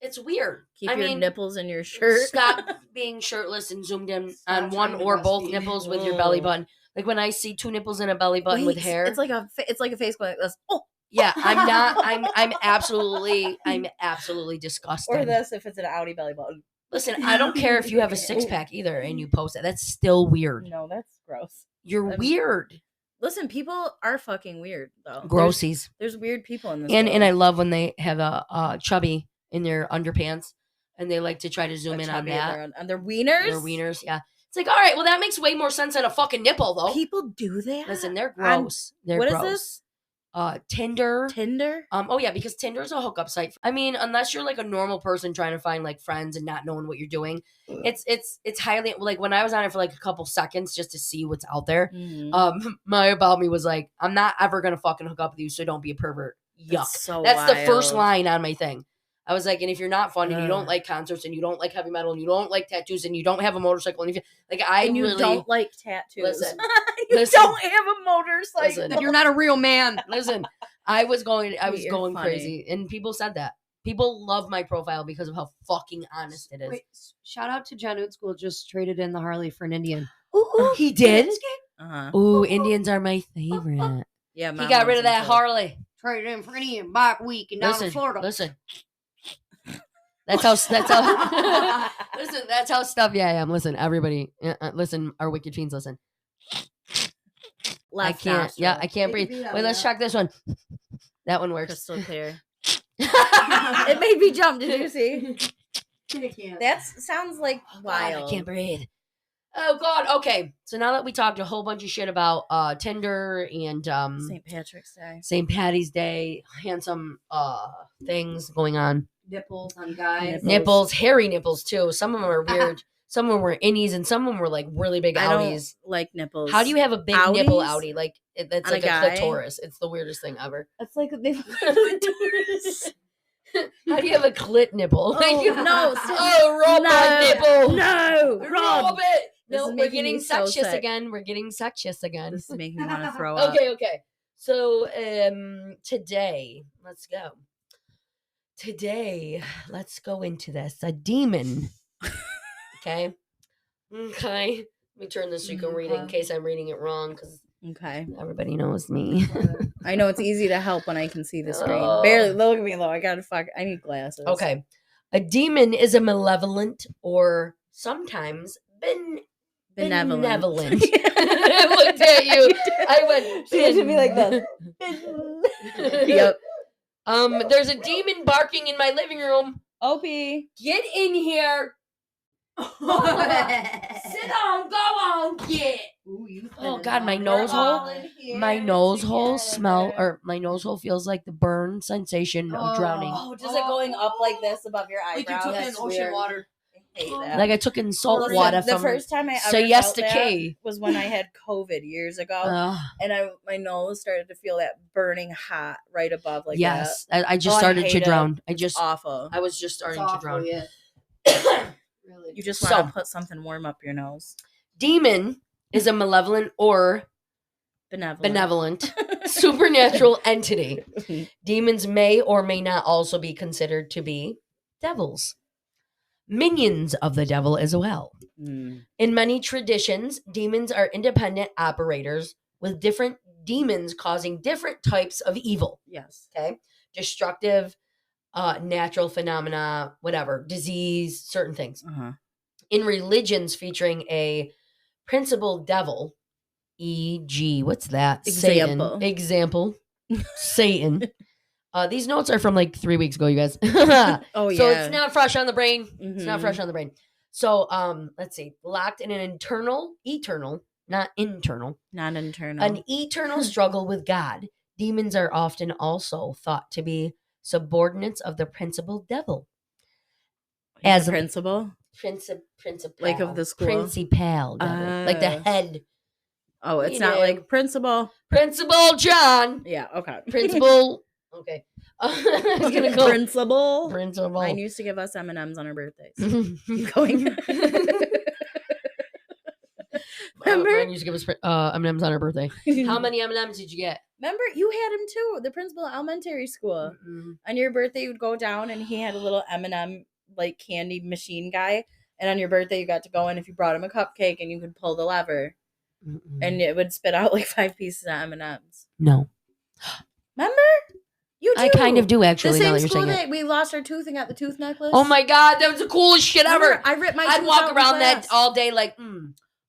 S2: It's weird.
S3: Keep
S2: I
S3: your
S2: mean,
S3: nipples in your shirt.
S2: Stop being shirtless and zoomed in
S4: Stop
S2: on one
S4: trying to
S2: or both
S4: breastfeed.
S2: nipples with your belly
S3: Ugh.
S2: button. Like when I see 2 nipples in a belly button with
S3: Wait,
S2: hair.
S3: It's like a face going like this. Oh,
S2: yeah, I'm not. I'm absolutely disgusted.
S3: or this if it's an outie belly button.
S2: Listen, I don't care if you have a 6-pack either and you post it. That's still weird.
S3: No, that's gross.
S2: You're
S3: That's-
S2: weird.
S3: Listen, people are fucking weird though.
S2: Grossies.
S3: There's weird people in this.
S2: And
S3: world.
S2: I love when they have a chubby in their underpants and they like to try to zoom
S3: A
S2: in on
S3: chubby
S2: that.
S3: on their wieners.
S2: Their wieners, yeah. It's like, all right, well, that makes way more sense than a fucking nipple, though.
S3: People do that.
S2: Listen, they're
S3: On-
S2: gross. They're
S3: what
S2: gross.
S3: is this?
S2: Tinder.
S3: Tinder.
S2: Oh yeah, because Tinder's a hookup site. I mean, unless you're like a normal person trying to find like friends and not knowing what you're doing, it's highly like when I was on it for like a couple seconds just to see what's out there.
S3: Mhm.
S2: My about me was like, I'm not ever gonna fucking hook up with you, so don't be a pervert. Yuck.
S3: So
S2: That's the first
S3: wild.
S2: line on my thing. I was like, and if you're not fun and you don't
S3: Ugh.
S2: like concerts and you don't like heavy metal and you don't like tattoos and you don't have a motorcycle and if you like I
S3: And you
S2: really
S3: don't like tattoos.
S2: Listen,
S3: you
S2: listen.
S3: don't have a motorcycle.
S2: Listen.
S4: You're not a real man.
S2: listen, I was going
S3: You're
S2: going
S3: funny.
S2: crazy and people said that. People love my profile because of how fucking honest it is.
S4: Wait, shout out to John Old just traded in the Harley for an Indian.
S2: Ooh, he did?
S3: Uh-huh.
S2: Ooh, Indians are my favorite.
S3: Yeah,
S2: He
S3: Mom
S2: got rid
S3: loves
S2: of that
S3: them too.
S2: Harley.
S4: Traded in for an Indian bike week and down in Florida.
S2: Listen. That's how listen, that's how stuff I am. Listen, everybody, listen, our wicked fiends, listen.
S3: Left
S2: I can't.
S3: nostril.
S2: Yeah, I can't
S4: Take a
S2: breathe.
S4: beat out
S2: Wait,
S4: of
S2: let's
S4: that.
S2: check this one. That one works.
S3: Crystal clear. It made me jump. Did you see?
S4: I can't.
S3: That sounds like
S2: God,
S3: wild.
S2: I can't breathe. Oh God. Okay. So now that we talked a whole bunch of shit about Tinder and
S3: St. Patrick's Day.
S2: St. Patty's Day, handsome things going on.
S4: Nipples on guys.
S2: Nipples, hairy nipples too. Some of them are weird. Some of them were innies and some of them were like really big
S3: I don't
S2: outies.
S3: like nipples.
S2: How do you have a big nipple
S3: Outies?
S2: outie? Like that's
S3: On
S2: like
S3: a
S2: a
S3: guy?
S2: clitoris. It's the weirdest thing ever.
S3: It's like they.
S2: How do you have a clit nipple?
S3: Oh,
S2: Like,
S3: no,
S2: oh, rub my nipple.
S3: No,
S2: Rub
S3: Rob.
S2: it.
S3: This
S2: No,
S3: is
S2: we're
S3: making
S2: getting
S3: me so
S2: sexuous
S3: sick.
S2: again. We're getting sexuous again.
S3: This is making me want to throw up.
S2: Okay. So today, let's go. Today, let's go into this. A demon. Okay. Let me turn this so you can read it in case I'm reading it wrong because
S3: Okay.
S2: everybody knows me.
S3: I know it's easy to help when I can see the screen.
S2: Oh.
S3: Barely. Look at me, though. I need glasses.
S2: Okay. A demon is a malevolent or sometimes
S3: Benevolent.
S2: benevolent. I looked at you. I went.
S3: She had to be like this. Yep.
S2: There's a demon barking in my living room.
S3: Opie.
S2: Get in here. Sit on. Go on. Get. Oh God, my nose hole. My nose hole smell, or my nose hole feels like the burn sensation of drowning.
S3: Oh, just like going up like this above your
S4: Like you
S3: eyebrows.
S4: took in
S3: That's
S4: ocean
S3: weird.
S4: water.
S3: hate that.
S2: Like I took in salt
S3: Listen,
S2: water
S3: the
S2: from
S3: first time I ever
S2: Say Yes
S3: felt
S2: to
S3: that
S2: K.
S3: was when I had COVID years ago, and my nose started to feel that burning hot right above like
S2: yes,
S3: that.
S2: I just
S3: Oh,
S2: started
S3: hate
S2: to
S3: it.
S2: drown.
S3: It's awful.
S2: I was just starting to drown.
S4: Yeah. Really.
S3: You just want to put something warm up your nose.
S2: Demon is a malevolent or benevolent supernatural entity. Demons may or may not also be considered to be devils. Minions of the devil as well.
S3: Mm.
S2: In many traditions, demons are independent operators with different demons causing different types of evil.
S3: Yes.
S2: Okay. Destructive, natural phenomena, whatever, disease, certain things.
S3: Uh-huh.
S2: In religions featuring a principal devil, e.g., what's that?
S3: Example.
S2: Satan. Example. Satan. These notes are from like 3 weeks ago, you guys.
S3: Oh,
S2: So
S3: yeah.
S2: it's not fresh on the brain.
S3: Mhm.
S2: It's not fresh on the brain. So let's see. Locked in an eternal, not internal,
S3: Non-internal.
S2: an eternal struggle with God. Demons are often also thought to be subordinates of the principal devil.
S3: As a principal?
S2: Principal.
S3: Like of the school?
S2: Principal devil. Like the head.
S3: Oh, it's
S2: You
S3: not
S2: know.
S3: like principal.
S2: Principal John.
S3: Yeah, okay.
S2: Principal. Okay. I was gonna go.
S3: Principal.
S2: Principal.
S3: Mine used to give us M&Ms on our birthdays. Keep going. Remember?
S2: Mine used to give us M&Ms on our birthday. How many M&Ms did you get?
S3: Remember, you had him too. The principal at elementary school. On your birthday, you would go down, and he had a little M&M like candy machine guy. And on your birthday, you got to go in if you brought him a cupcake, and you could pull the lever, and it would spit out like 5 pieces of M&Ms.
S2: No.
S3: Remember? You do.
S2: I kind of do
S3: The
S2: actually. Now
S3: same
S2: that you're
S3: school
S2: saying it.
S3: that we lost our tooth and got the tooth necklace.
S2: Oh my god, that was the coolest shit ever.
S3: Remember, I ripped my
S2: I'd
S3: tooth
S2: walk
S3: out in
S2: around that
S3: class.
S2: all day like,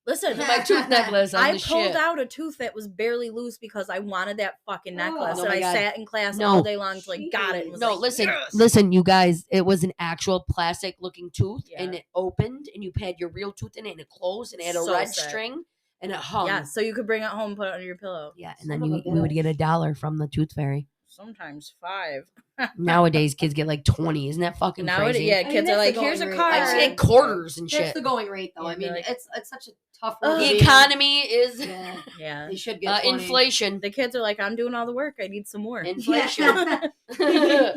S3: Listen,
S2: my tooth necklace.
S3: I
S2: the
S3: pulled
S2: shit.
S3: out a tooth that was barely loose because I wanted that fucking necklace,
S2: Oh
S3: and
S2: my
S3: I
S2: God.
S3: sat in class
S2: No.
S3: all day long till I got it. And was
S2: No,
S3: like,
S2: listen,
S3: yes!
S2: listen, you guys. It was an actual plastic looking tooth,
S3: Yeah.
S2: and it opened, and you had your real tooth in it, and it closed, and it had a
S3: So
S2: red
S3: sick.
S2: string, and it hung.
S3: Yeah, so you could bring it home, and put it under your pillow.
S2: Yeah, and then we would get $1 from the tooth fairy.
S3: Sometimes 5.
S2: Nowadays, kids get like 20. Isn't that fucking
S3: Nowadays,
S2: crazy?
S3: yeah,
S4: I mean,
S3: kids are
S4: that's
S3: like,
S4: the
S3: here's a
S4: going
S3: card.
S4: rate.
S2: I just get quarters and
S4: That's
S2: shit.
S4: the going rate, though.
S3: Yeah,
S4: I mean,
S3: like-
S4: it's such a tough
S3: Ugh.
S4: world.
S2: The
S4: to be in.
S2: economy is
S3: Yeah.
S4: They should get 20.
S2: inflation.
S3: The kids are like, I'm doing all the work. I need some more.
S2: Inflation.
S4: Yeah.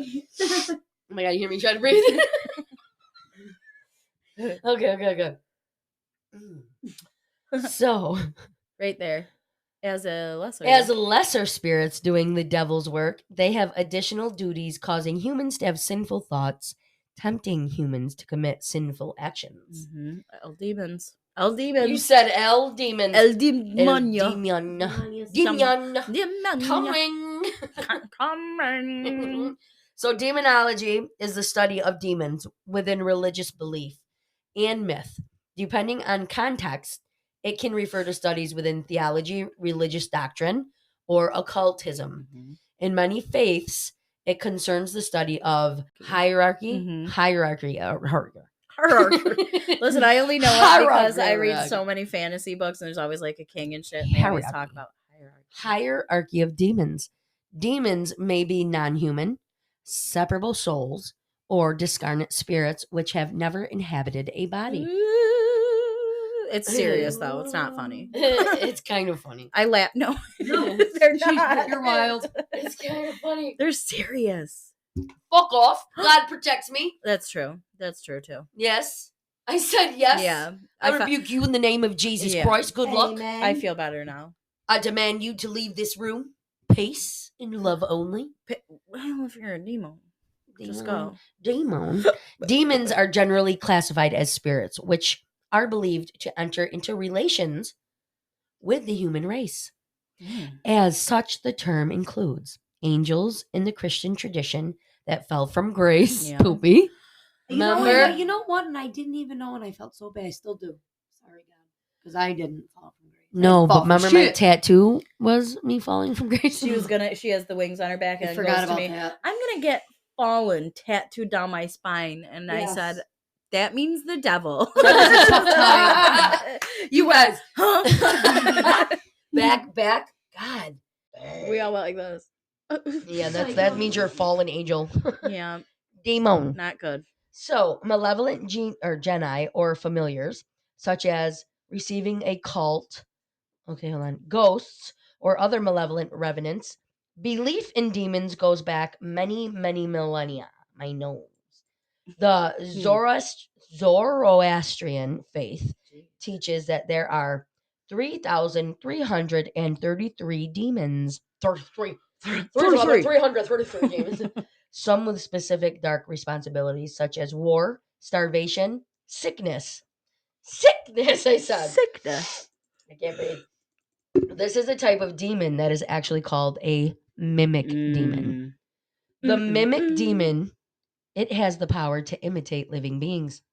S2: Oh my god, you hear me try to breathe? Okay. So,
S3: Right there. As a lesser.
S2: as lesser spirits doing the devil's work, they have additional duties causing humans to have sinful thoughts, tempting humans to commit sinful actions.
S3: Mm-hmm. El demons. El demons.
S2: You said El Demons.
S3: El demonio.
S2: Demon.
S3: Demon.
S2: Coming.
S3: Coming.
S2: So, demonology is the study of demons within religious belief and myth. Depending on context, it can refer to studies within theology, religious doctrine, or occultism.
S3: Mhm.
S2: In many faiths, it concerns the study of hierarchy.
S3: Mhm.
S2: Hierarchy.
S3: Listen, I only know it because I read
S2: Hierarchy.
S3: so many fantasy books, and there's always like a king and shit. And they always talk
S2: Hierarchy.
S3: about hierarchy.
S2: Hierarchy of demons. Demons may be non-human, separable souls, or discarnate spirits which have never inhabited a body.
S3: It's serious though. It's not funny.
S2: It's kind of funny.
S3: I laugh. No,
S4: No.
S3: they're not.
S4: You're wild.
S2: It's kind of funny.
S3: They're serious.
S2: Fuck off. God protects me.
S3: That's true. That's true too.
S2: Yes. I said yes.
S3: Yeah.
S2: I
S3: fe-
S2: rebuke you in the name of Jesus
S3: Yeah.
S2: Christ. Good luck.
S4: Amen.
S3: I feel better now.
S2: I demand you to leave this room. Peace and love only.
S3: Well, if you're a demon, just go.
S2: Demon. Demons are generally classified as spirits, which are believed to enter into relations with the human race. As such, the term includes angels in the Christian tradition that fell from grace.
S3: Yeah.
S2: Poopy.
S4: You know, what?
S2: Remember?
S4: You know what? And I didn't even know, and I felt so bad. I still do. Sorry, God. Because I didn't fall from grace. I
S2: No,
S4: fall
S2: but
S4: from
S2: remember my
S4: shit.
S2: tattoo was me falling from grace.
S3: She has the wings on her back, and
S4: I
S3: it
S4: forgot
S3: goes to
S4: about
S3: me,
S4: that.
S3: I'm gonna get fallen tattooed down my spine, and I
S4: Yes.
S3: said, that means the devil.
S4: That was a tough time.
S2: You guys,
S3: Huh?
S2: back. God.
S3: We all went like this.
S2: Yeah, that means you're a fallen angel.
S3: Yeah,
S2: Demon.
S3: not good.
S2: So, malevolent Geni or familiars, such as receiving a cult, ghosts, or other malevolent revenants. Belief in demons goes back many, many millennia. My nose. The Zoroastrian faith teaches that there are 3,333 demons. 3,333 demons. Some with specific dark responsibilities, such as war, starvation, sickness. Sickness, I said.
S3: Sickness.
S2: I can't breathe. This is a type of demon that is actually called a mimic demon. The mimic demon, it has the power to imitate living beings.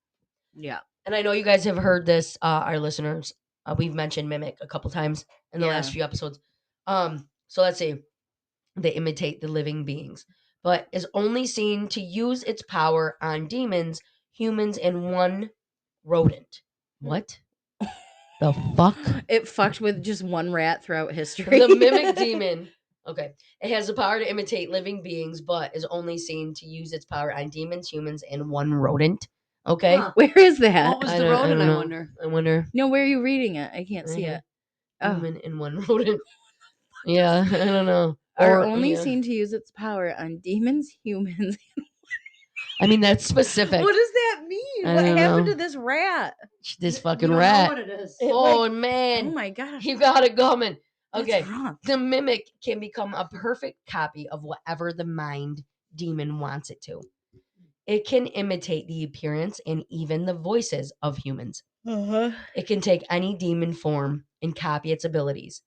S3: Yeah.
S2: And I know you guys have heard this, our listeners. We've mentioned mimic a couple times in the last few episodes. So let's see. They imitate the living beings, but is only seen to use its power on demons, humans, and one rodent. What the fuck?
S3: It fucked with just one rat throughout history.
S2: The mimic demon. Okay. It has the power to imitate living beings, but is only seen to use its power on demons, humans, and one rodent. Okay.
S4: Huh.
S3: Where is that?
S4: What was the rodent, I
S2: know.
S4: wonder?
S2: I wonder.
S3: No, where are you reading it? I can't see it.
S2: Human and one rodent. Yeah, I don't know.
S3: Are only seen to use its power on demons, humans.
S2: I mean, that's specific.
S3: What does that mean?
S2: I
S3: What
S2: don't
S3: happened
S2: know.
S3: to this rat?
S2: This
S4: You
S2: fucking
S4: don't
S2: rat.
S4: know what it is.
S2: Oh,
S3: Like,
S2: man.
S3: oh my gosh.
S2: You got it coming. Okay.
S3: That's wrong.
S2: The mimic can become a perfect copy of whatever the mind demon wants it to. It can imitate the appearance and even the voices of humans. It can take any demon form and copy its abilities.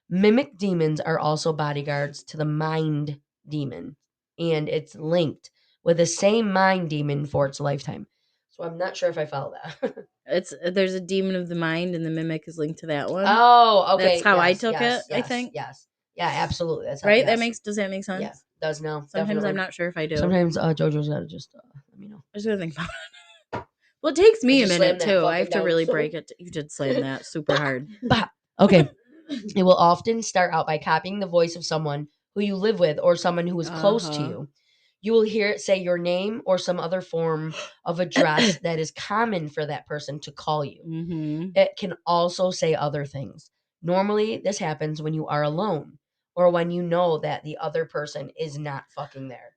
S2: Mimic demons are also bodyguards to the mind demon, and it's linked with the same mind demon for its lifetime. So I'm not sure if I follow that.
S3: There's a demon of the mind, and the mimic is linked to that one.
S2: Oh, okay.
S3: That's how I
S2: Yes,
S3: took
S2: yes,
S3: it. I
S2: yes,
S3: think.
S2: Yes. Yeah, absolutely. That's how,
S3: Right?
S2: yes.
S3: Does that make sense?
S2: Yeah, does now.
S3: Sometimes
S2: definitely.
S3: I'm not sure if I do.
S2: Sometimes JoJo's gotta just let me know.
S3: I just gotta think about it. Well, it takes me a
S2: just
S3: minute
S2: slammed that
S3: too. I have
S2: fucking
S3: to really
S2: down, so-
S3: break it. You did slam that super hard.
S2: Okay. It will often start out by copying the voice of someone who you live with or someone who is close to you. You will hear it say your name or some other form of address that is common for that person to call you.
S3: Mm-hmm.
S2: It can also say other things. Normally, this happens when you are alone or when you know that the other person is not fucking there.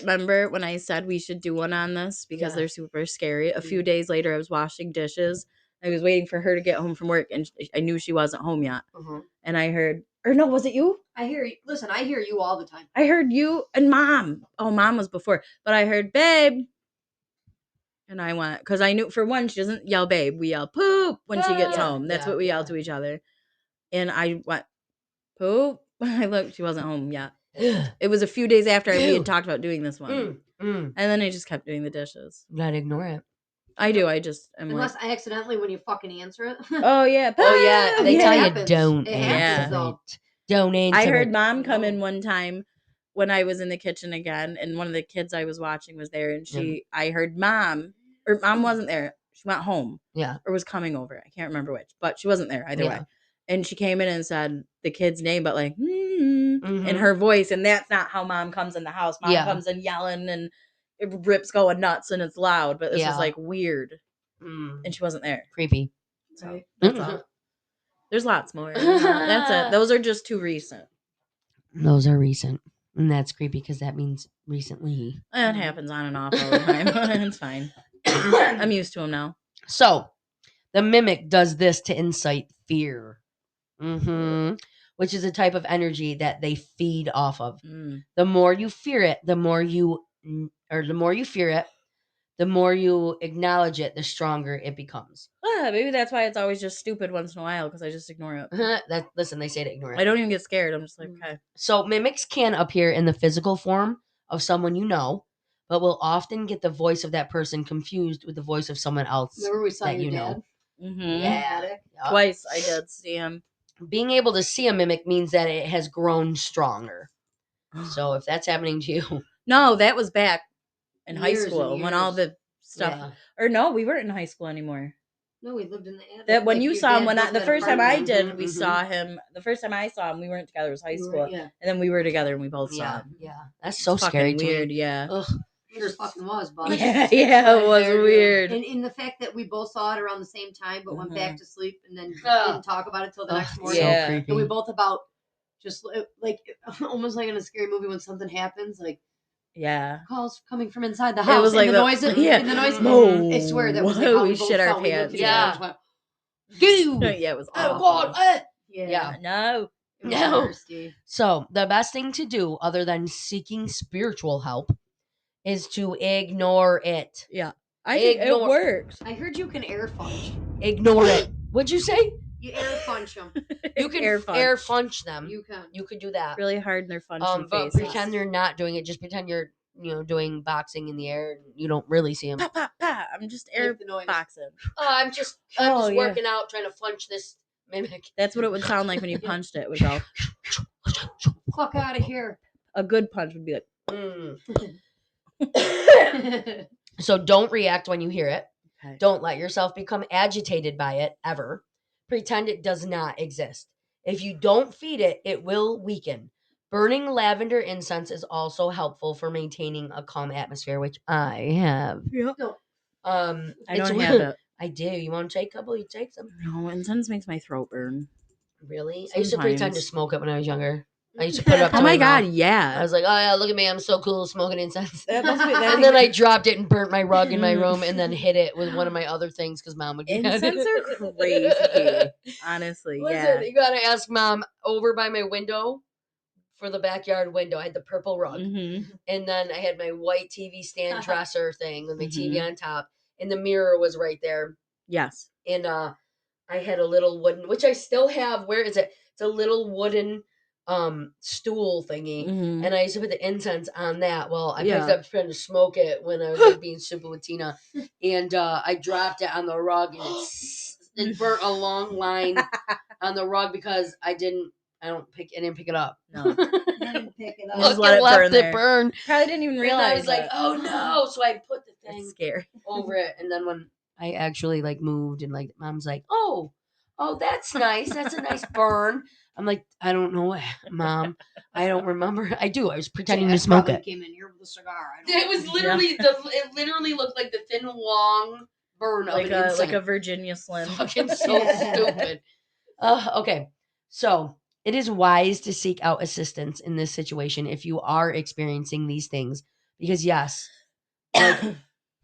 S3: Remember when I said we should do one on this because they're super scary? A few days later, I was washing dishes. I was waiting for her to get home from work, and I knew she wasn't home yet. And I heard, or no, was it you?
S4: I hear you. Listen, I hear you all the time.
S3: I heard you and Mom. Oh, Mom was before, but I heard babe. And I went, because I knew, for one, she doesn't yell babe. We yell poop when she gets home. That's what we yell to each other. And I went, poop. I looked, she wasn't home yet. It was a few days after we had talked about doing this one. And then I just kept doing the dishes.
S2: You gotta ignore it.
S3: I do. I just am
S4: Unless I accidentally, when you fucking answer it.
S3: oh, yeah.
S2: Oh, yeah. They
S4: It
S2: tell
S4: happens.
S2: you don't
S4: It
S2: answer
S4: happens,
S2: it.
S4: though.
S2: Don't answer
S3: I heard
S2: it.
S3: Mom come in one time when I was in the kitchen again, and one of the kids I was watching was there, and I heard Mom, or Mom wasn't there. She went home.
S2: Yeah.
S3: Or was coming over. I can't remember which, but she wasn't there either way. And she came in and said the kid's name, but like, in her voice. And that's not how Mom comes in the house. Mom comes in yelling and it rips going nuts and it's loud, but this is like weird. And she wasn't there.
S2: Creepy.
S3: So that's all. There's lots more. That's it. Those are just too recent.
S2: Those are recent. And that's creepy because that means recently.
S3: It happens on and off all the time. It's fine. I'm used to them now.
S2: So, the mimic does this to incite fear. Which is a type of energy that they feed off of. The more you fear it, the more you fear it, the more you acknowledge it, the stronger it becomes.
S3: Maybe that's why it's always just stupid once in a while, because I just ignore it.
S2: Listen, they say to ignore it.
S3: I don't even get scared. I'm just like, okay.
S2: So mimics can appear in the physical form of someone you know, but will often get the voice of that person confused with the voice of someone else.
S4: Remember we saw
S2: that
S4: your
S2: you
S4: dad?
S3: Mm-hmm.
S2: Yeah.
S4: Yep.
S3: Twice I did see him.
S2: Being able to see a mimic means that it has grown stronger. So if that's happening to you.
S3: No, that was back in high
S4: Years
S3: school
S4: and
S3: when all
S4: years.
S3: the stuff.
S2: Yeah.
S3: Or no, we weren't in high school anymore.
S4: No, we lived in the attic.
S3: That when
S4: Like,
S3: you
S4: your
S3: saw him,
S4: dad built
S3: the
S4: that
S3: first time I
S4: apartment.
S3: did, we saw him. The first time I saw him, we weren't together. It was high school,
S4: Yeah.
S3: and then we were together, and we both saw
S2: Yeah.
S3: him.
S2: Yeah. That's so
S3: It's
S2: scary
S3: fucking
S2: to
S3: weird.
S2: me.
S3: Yeah.
S2: Ugh.
S4: Sure fucking was, but
S3: Yeah, it was weird.
S4: And in the fact that we both saw it around the same time, but went back to sleep and then
S2: Ugh.
S4: didn't talk about it till the next
S2: Ugh,
S4: morning.
S2: so
S3: Yeah.
S2: creepy.
S4: And we both about just like almost like in a scary movie when something happens, like
S3: Yeah.
S4: calls coming from inside the house.
S3: It was like
S4: and the noise.
S3: Yeah.
S4: And the noise.
S3: Whoa.
S4: I swear that was like how we both
S3: shit our
S4: felt. We looked
S3: pants.
S4: at each other and just went, "Goo!"
S3: Yeah, it was
S4: Oh
S3: awful.
S4: God!
S2: Yeah.
S3: No.
S4: It was
S2: No.
S4: nasty.
S2: So the best thing to do, other than seeking spiritual help, is to ignore it.
S3: Yeah. I think it
S2: Ignore-
S3: works.
S4: I heard you can air punch.
S2: Ignore it. What'd you say?
S4: You air punch them.
S2: You can
S3: Air
S2: air
S3: punch.
S2: punch them.
S4: You can.
S2: You could do that.
S3: Really hard in their function
S2: But
S3: faces.
S2: pretend you're not doing it. Just pretend you're, doing boxing in the air. And you don't really see them.
S3: Pop, pop, pop. I'm just air
S4: Make the noise.
S3: boxing.
S2: I'm just
S3: Oh, yeah.
S2: working out, trying to punch this mimic.
S3: That's what it would sound like when you punched it. It would go.
S4: Fuck out of here.
S3: A good punch would be like.
S2: So don't react when you hear it.
S3: Okay.
S2: Don't let yourself become agitated by it ever. Pretend it does not exist. If you don't feed it, it will weaken. Burning lavender incense is also helpful for maintaining a calm atmosphere, which I have.
S3: Yeah.
S2: I
S3: I don't have it.
S2: I do. You want to take a couple? You take some.
S3: No, incense makes my throat burn.
S2: Really? I used to pretend to
S3: Sometimes.
S2: smoke it when I was younger. I used to put it up to
S3: Oh my
S2: mouth.
S3: god, yeah.
S2: I was like, oh yeah, look at me, I'm so cool smoking incense.
S3: That must be- that
S2: And
S3: thing-
S2: then I dropped it and burnt my rug in my
S3: Mm.
S2: room and then hit it with one of my other things because mom would get
S3: Incense
S2: it.
S3: are crazy. Honestly,
S2: Listen,
S3: yeah.
S2: you gotta ask mom. Over by my window, for the backyard window, I had the purple rug.
S3: Mm-hmm.
S2: And then I had my white TV stand dresser thing with my TV
S3: Mhm.
S2: on top. And the mirror was right there.
S3: Yes.
S2: And I had a little wooden, which I still have. Where is it? It's a little wooden stool thingy.
S3: Mhm.
S2: And I used to put the incense on that. Well, I picked
S3: Yeah.
S2: up trying to smoke it when I was like being stupid with Tina. And I dropped it on the rug and it burnt a long line on the rug because I didn't pick it up.
S3: No.
S4: I didn't pick it up.
S3: Just
S2: Fucking
S3: let it
S2: left
S3: burn
S2: it
S3: there.
S2: burn.
S3: Probably didn't even
S2: And
S3: realize.
S2: I was like,
S3: it.
S2: oh no. So I put the thing
S3: It's scary.
S2: over it. And then when I actually like moved and like mom's like, oh, that's nice. That's a nice burn. I'm like, I don't know what, mom. I don't remember. I do. I was pretending to
S4: Jack
S2: smoke
S4: probably
S2: it.
S4: Came in here with a cigar.
S2: It was literally it literally looked like the thin long burn
S3: Like
S2: of an incense.
S3: like a Virginia Slim.
S2: Fucking so stupid. Okay. So it is wise to seek out assistance in this situation if you are experiencing these things. Because yes,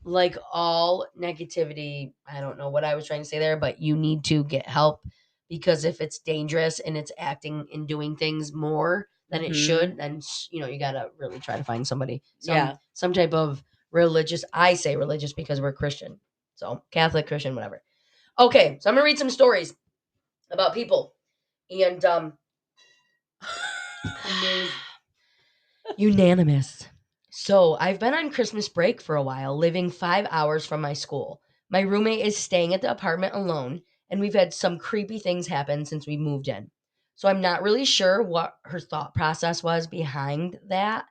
S2: like all negativity, I don't know what I was trying to say there, but you need to get help because if it's dangerous and it's acting and doing things more than it
S3: Mhm.
S2: should, then you gotta really try to find somebody.
S3: Yeah.
S2: Some type of religious. I say religious because we're Christian. So Catholic, Christian, whatever. Okay, so I'm gonna read some stories about people. And unanimous. So I've been on Christmas break for a while, living 5 hours from my school. My roommate is staying at the apartment alone, and we've had some creepy things happen since we moved in. So I'm not really sure what her thought process was behind that.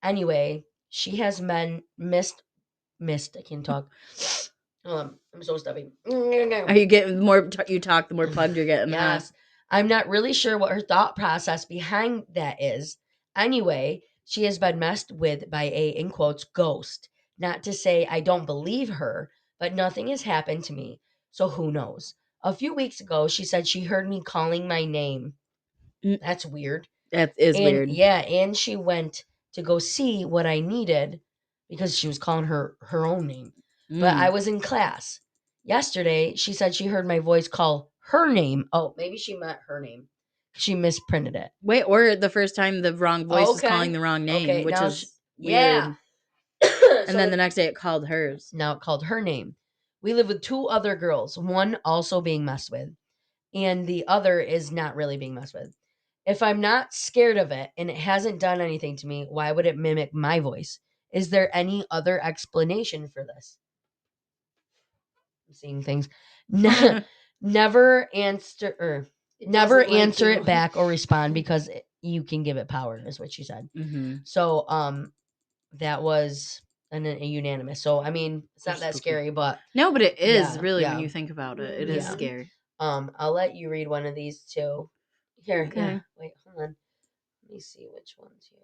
S2: Anyway, she has missed. I can't talk. I'm so stuffy.
S3: Are you getting more? You talk, the more plugged you're getting.
S2: Yes. I'm not really sure what her thought process behind that is. Anyway, she has been messed with by a, in quotes, ghost. Not to say I don't believe her, but nothing has happened to me. So who knows? A few weeks ago, she said she heard me calling my name.
S3: Mm.
S2: That's weird.
S3: That is weird.
S2: Yeah, and she went to go see what I needed because she was calling her own name. But I was in class. Yesterday, she said she heard my voice call her name. Oh, maybe she meant her name. She misprinted it.
S3: Wait, or the first time the wrong voice is
S2: Okay.
S3: calling the wrong name,
S2: Okay,
S3: which
S2: now
S3: is
S2: yeah.
S3: weird. And then the next day it called hers.
S2: Now it called her name. We live with 2 other girls, one also being messed with, and the other is not really being messed with. If I'm not scared of it and it hasn't done anything to me, why would it mimic my voice? Is there any other explanation for this? I'm seeing things. Never answer it back or respond because you can give it power, is what she said.
S3: Mm-hmm.
S2: So that was a unanimous. So I mean, it's not that scary, but
S3: no, but it is
S2: Yeah,
S3: really
S2: yeah.
S3: when you think about it. It is
S2: Yeah.
S3: scary.
S2: I'll let you read one of these too. Here,
S3: Okay.
S2: yeah. Wait, hold on. Let me see which one's here.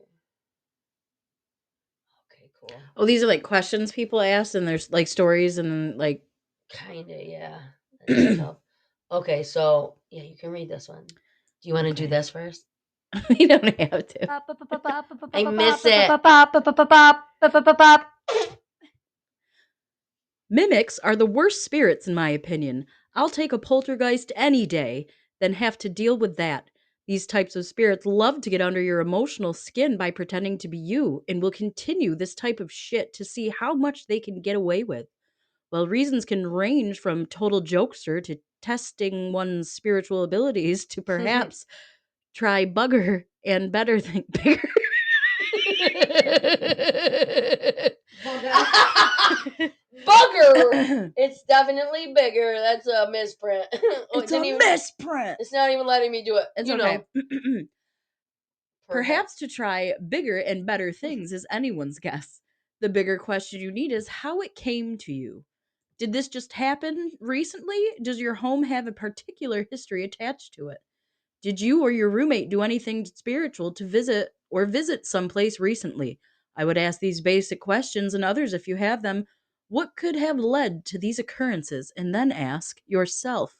S2: Okay, cool.
S3: Oh, these are like questions people ask, and there's like stories, and then like
S2: Kinda, yeah. That's tough. Okay, so yeah, you can read this one. Do you want to do this first?
S3: you don't have to.
S2: I miss it.
S3: Mimics are the worst spirits, in my opinion. I'll take a poltergeist any day than have to deal with that. These types of spirits love to get under your emotional skin by pretending to be you and will continue this type of shit to see how much they can get away with. Well, reasons can range from total jokester to testing one's spiritual abilities to perhaps try bugger and better than bigger.
S2: Bugger! It's definitely bigger. That's a misprint.
S3: It's a misprint.
S2: It's not even letting me do it.
S3: It's
S2: you
S3: okay.
S2: know.
S3: Perhaps to try bigger and better things is anyone's guess. The bigger question you need is how it came to you. Did this just happen recently? Does your home have a particular history attached to it? Did you or your roommate do anything spiritual to visit someplace recently? I would ask these basic questions and others if you have them. What could have led to these occurrences? And then ask yourself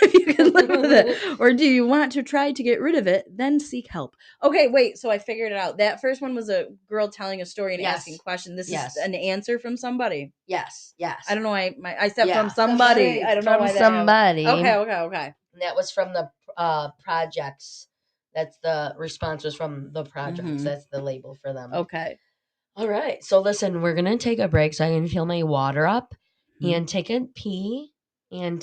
S3: if you can live with it. Or do you want to try to get rid of it? Then seek help. Okay, wait. So I figured it out. That first one was a girl telling a story and asking questions. This is an answer from somebody.
S2: Yes.
S3: I don't know why I said from somebody. I don't know
S2: from
S3: why that
S2: somebody.
S3: Okay.
S2: And that was from the projects. That's the response was from the projects.
S3: Mhm.
S2: That's the label for them.
S3: Okay.
S2: All right. So listen, we're gonna take a break so I can fill my water up
S3: Mhm.
S2: and take a pee, and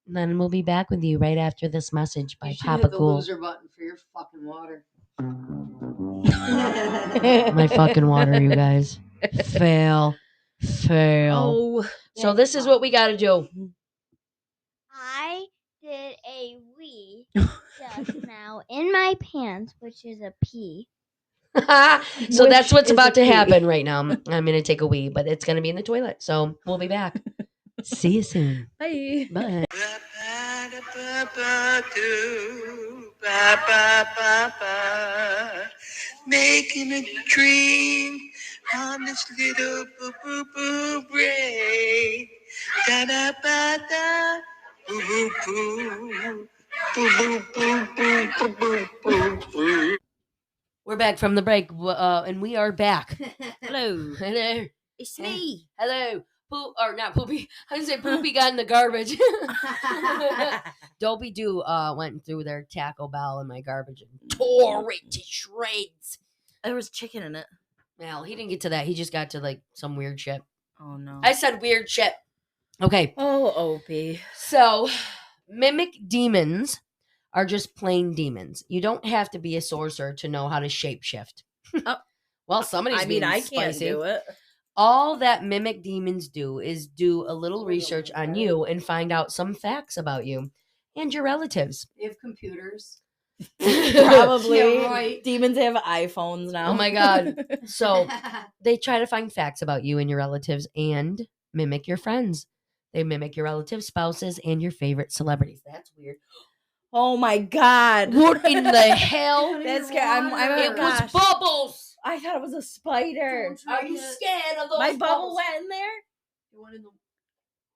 S2: then we'll be back with you right after this message by
S4: You should
S2: Papa
S4: hit the
S2: Cool.
S4: loser button for your fucking water.
S2: My fucking water, you guys. Fail.
S3: Oh.
S2: So this is what we got to do.
S5: I did a wee just now in my pants, which is a pee.
S2: So that's
S3: Which
S2: what's
S3: is
S2: about
S3: a
S2: to
S3: pee.
S2: happen right now. I'm going to take a wee, but it's going to be in the toilet. So we'll be back. See you soon.
S3: Bye.
S2: Bye.
S6: Making a dream on this little boo boo boo brain. Da da ba da boo boo boo. Boo boo boo boo boo boo boo boo.
S2: We're back from the break, and we are back.
S3: Hello.
S2: Hello.
S3: It's me.
S2: Hello. Or not Poopy. I was going to say Poopy got in the garbage. Dopey Doo went through their Taco Bell in my garbage and tore it to shreds.
S3: There was chicken in it.
S2: Well, he didn't get to that. He just got to like some weird shit.
S3: Oh no.
S2: I said weird shit. Okay.
S3: Oh, Opie.
S2: So, mimic demons are just plain demons. You don't have to be a sorcerer to know how to shapeshift.
S3: Oh.
S2: Well, somebody's
S3: I mean,
S2: being
S3: I can't
S2: spicy.
S3: do it.
S2: All that mimic demons do is do a little research on you and find out some facts about you and your relatives.
S4: They have computers.
S3: Probably.
S4: Yeah, right.
S3: Demons have iPhones now.
S2: Oh my God. So they try to find facts about you and your relatives and mimic your friends. They mimic your relatives, spouses, and your favorite celebrities. That's weird.
S3: Oh my God.
S2: What in the hell?
S3: That's scary.
S2: It was Bubbles.
S3: I thought it was a spider.
S2: Are you scared of those
S3: My bubble
S2: bubbles?
S3: went in there.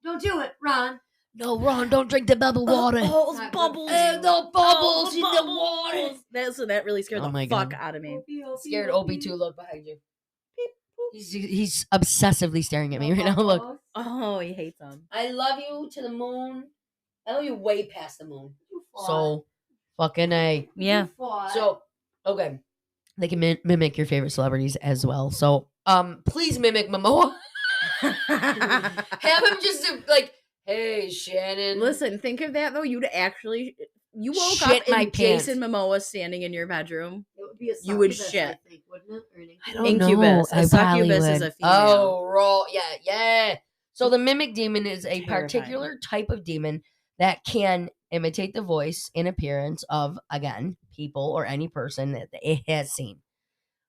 S4: Don't do it, Ron.
S2: No, Ron, don't drink the bubble water.
S3: Oh,
S4: Not good
S3: bubbles.
S4: for you.
S2: The bubbles
S3: Oh,
S2: in the
S3: bubbles.
S2: water.
S3: That really scared
S2: Oh
S3: the
S2: my
S3: fuck
S2: God.
S3: out of me.
S2: Scared Opie too. Look behind you. He's obsessively staring at me right now. Look.
S3: Oh, he hates them.
S2: I love you to the moon. I love you way past the moon.
S4: You fought.
S2: So, fucking A.
S3: Yeah.
S4: You fought.
S2: So, okay. They can mimic your favorite celebrities as well. So, please mimic Momoa. Have him just like, hey, Shannon.
S3: Listen, think of that though. You woke
S2: Shit
S3: up
S2: my
S3: and Jason Momoa standing in your bedroom.
S4: It would be a
S3: You would
S4: succubus,
S3: shit.
S4: I think, wouldn't it? Or an
S2: I don't
S3: Incubus.
S2: know.
S3: A
S2: I probably
S3: succubus is
S2: would.
S3: a female.
S2: Oh, roll. Yeah. So the mimic demon is a
S3: Terrifying.
S2: particular type of demon that can imitate the voice and appearance of, again, people or any person that it has seen.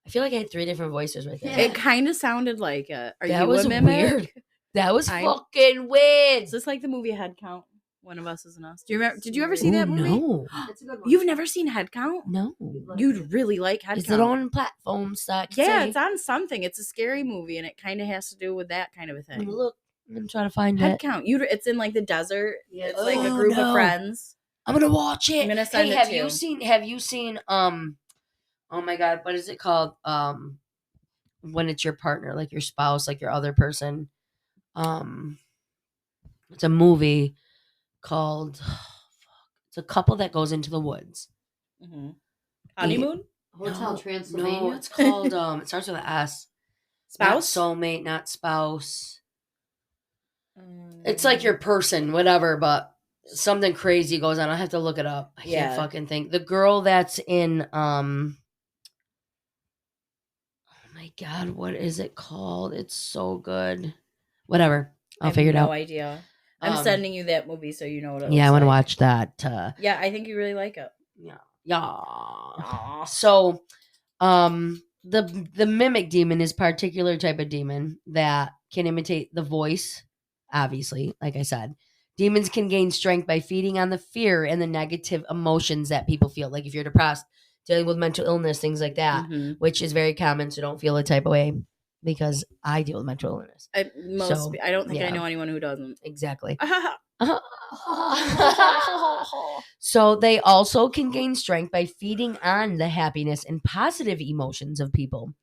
S2: I feel like I had 3 different voices right there.
S3: It kind of sounded like a. Are
S2: that
S3: you
S2: was
S3: a mimic?
S2: weird. That was
S3: I-
S2: fucking weird.
S3: Is this like the movie Head Count? One of Us Is an Us. Do you remember? Did you ever see that movie?
S7: No.
S2: It's a good one.
S3: You've never seen Head Count?
S7: No.
S3: You'd really like Head
S7: Is
S3: Count.
S7: it on platforms that I can
S3: Yeah,
S7: say?
S3: it's on something. It's a scary movie, and it kind of has to do with that kind of a
S7: I'm gonna
S3: thing.
S7: look. I'm gonna try to find
S3: Head
S7: it.
S3: Count. It's in like the desert.
S2: Yeah,
S3: It's like a
S7: Oh,
S3: group
S7: no.
S3: of friends.
S7: I'm gonna watch it.
S3: I'm gonna send
S7: hey,
S3: it
S7: have
S3: to
S7: you
S3: you.
S7: seen? Have you seen? Oh my God, what is it called? When it's your partner, like your spouse, like your other person. It's a movie called. It's a couple that goes into the woods.
S3: Mm-hmm. Honeymoon?
S2: Hotel
S7: No,
S2: Transylvania.
S7: No, it's called. It starts with an S. Not
S3: Spouse?
S7: soulmate, not spouse. It's like your person, whatever, but something crazy goes on. I have to look it up. I
S3: Yeah.
S7: can't fucking think. The girl that's in oh my God, what is it called? It's so good. Whatever. I'll figure it
S3: no
S7: out.
S3: idea. I'm
S7: Um,
S3: sending you that movie so you know what it
S7: Yeah, I
S3: looks
S7: want to
S3: like.
S7: watch that.
S3: Yeah, I think you really like it.
S7: Yeah.
S3: Aw.
S7: So, the mimic demon is a particular type of demon that can imitate the voice. Obviously, like I said, demons can gain strength by feeding on the fear and the negative emotions that people feel. Like if you're depressed, dealing with mental illness, things like that,
S3: Mhm.
S7: which is very common. So don't feel a type of way because I deal with mental illness.
S3: I don't think I
S7: yeah.
S3: know anyone who doesn't.
S7: Exactly. So they also can gain strength by feeding on the happiness and positive emotions of people.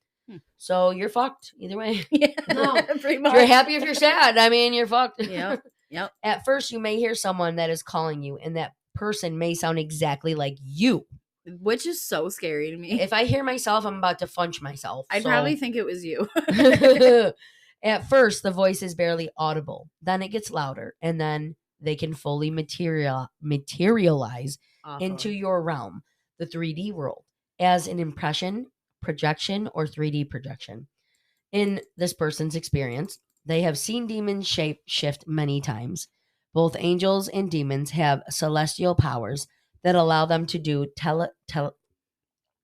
S7: So you're fucked either way.
S3: Yeah,
S7: No.
S3: pretty
S7: If
S3: much.
S7: you're happy, if you're sad, I mean, you're fucked.
S3: Yep. Yep.
S7: At first, you may hear someone that is calling you, and that person may sound exactly like you.
S3: Which is so scary to me.
S7: If I hear myself, I'm about to funch myself.
S3: I'd
S7: so-
S3: probably think it was you.
S7: At first, the voice is barely audible. Then it gets louder, and then they can fully materialize into your realm, the 3D world, as an impression, projection, or 3D projection. In this person's experience, they have seen demons shape shift many times. Both angels and demons have celestial powers that allow them to do telepathy.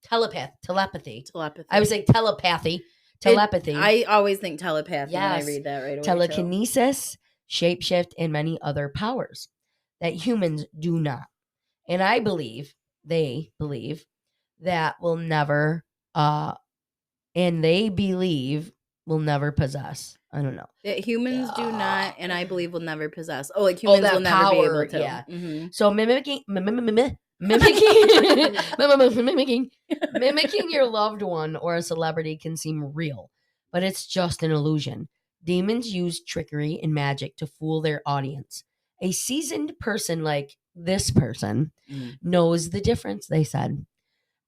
S7: I would say telepathy. Telepathy.
S3: I always think telepathy when I
S7: Yes.
S3: read that right away.
S7: Telekinesis, shapeshift, and many other powers that humans do not. And I believe, they believe, that will never, and they believe will never possess. I don't know.
S3: That humans do not, and I believe will never possess. Oh, like humans
S7: that
S3: will never be
S7: power,
S3: able to.
S7: yeah.
S3: Mm-hmm.
S7: So mimicking your loved one or a celebrity can seem real, but it's just an illusion. Demons use trickery and magic to fool their audience. A seasoned person like this person knows the difference, they said.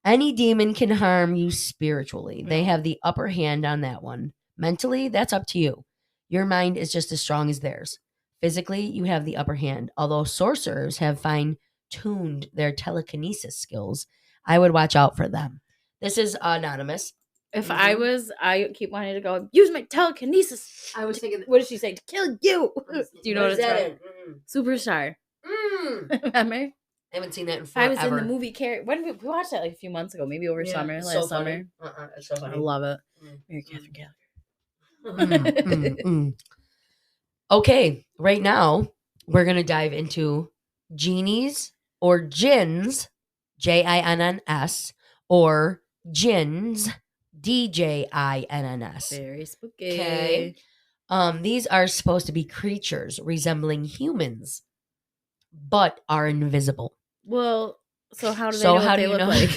S7: Any demon can harm you spiritually. They have the upper hand on that one. Mentally, that's up to you. Your mind is just as strong as theirs. Physically, you have the upper hand. Although sorcerers have fine-tuned their telekinesis skills, I would watch out for them. This is anonymous.
S3: If I keep wanting to go, use my telekinesis.
S2: I was thinking,
S3: What did she say? To kill you. Do you know what it's
S7: that
S3: from? Superstar. Remember?
S7: I haven't seen that in
S3: I
S7: forever.
S3: was in the movie When did we watched that like a few months ago, maybe over
S7: Yeah,
S3: summer,
S7: it's
S3: last
S7: so
S3: summer.
S7: funny. It's so funny.
S3: I love it.
S7: Mm.
S3: Mary Catherine Gallagher.
S7: Okay, right now we're gonna dive into genies or jinns, Jinns, or jinns, Djinns.
S3: Very spooky.
S7: Okay. These are supposed to be creatures resembling humans, but are invisible.
S3: Well, so how do they
S7: So
S3: know
S7: how
S3: what
S7: do
S3: they
S7: you
S3: look
S7: know?
S3: like?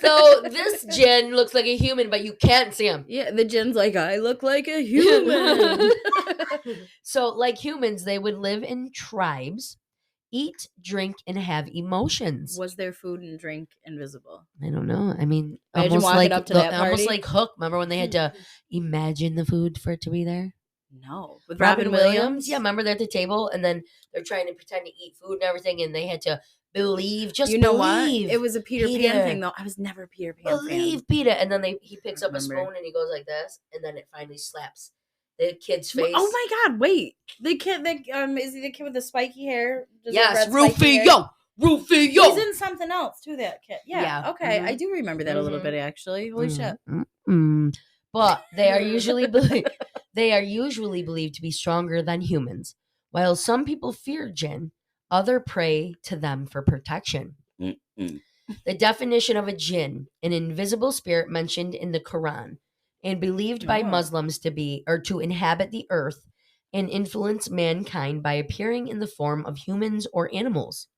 S7: So this jinn looks like a human, but you can't see him.
S3: Yeah, the Jinn's like, I look like a human.
S7: So, like humans, they would live in tribes, eat, drink, and have emotions.
S3: Was their food and drink invisible?
S7: I don't know. I mean,
S3: Imagine
S7: almost
S3: walking
S7: like
S3: up to that
S7: almost
S3: party.
S7: like Hook. Remember when they had to imagine the food for it to be there?
S3: No. With
S7: Robin Williams. Yeah, remember they're at the table and then they're trying to pretend to eat food and everything, and they had to believe. Just
S3: you know
S7: believe.
S3: what? It was a Peter
S7: Peter.
S3: Pan thing, though. I was never a Peter Pan
S7: Believe
S3: fan.
S7: Peter, and then he picks up a
S3: Remember.
S7: spoon and he goes like this, and then it finally slaps the kid's face.
S3: Oh my God! Wait, the kid. Is he the kid with the spiky hair? Does he have
S7: Yes,
S3: red spiky hair?
S7: Rufio.
S3: He's in something else too. That kid. Yeah.
S7: Yeah.
S3: Okay,
S7: Mhm.
S3: I do remember that a little
S7: Mhm.
S3: bit actually. Holy shit!
S7: But they are usually believed to be stronger than humans. While some people fear jinn, other prey to them for protection. The definition of a jinn, an invisible spirit mentioned in the Quran and believed by Muslims to be or to inhabit the earth and influence mankind by appearing in the form of humans or animals.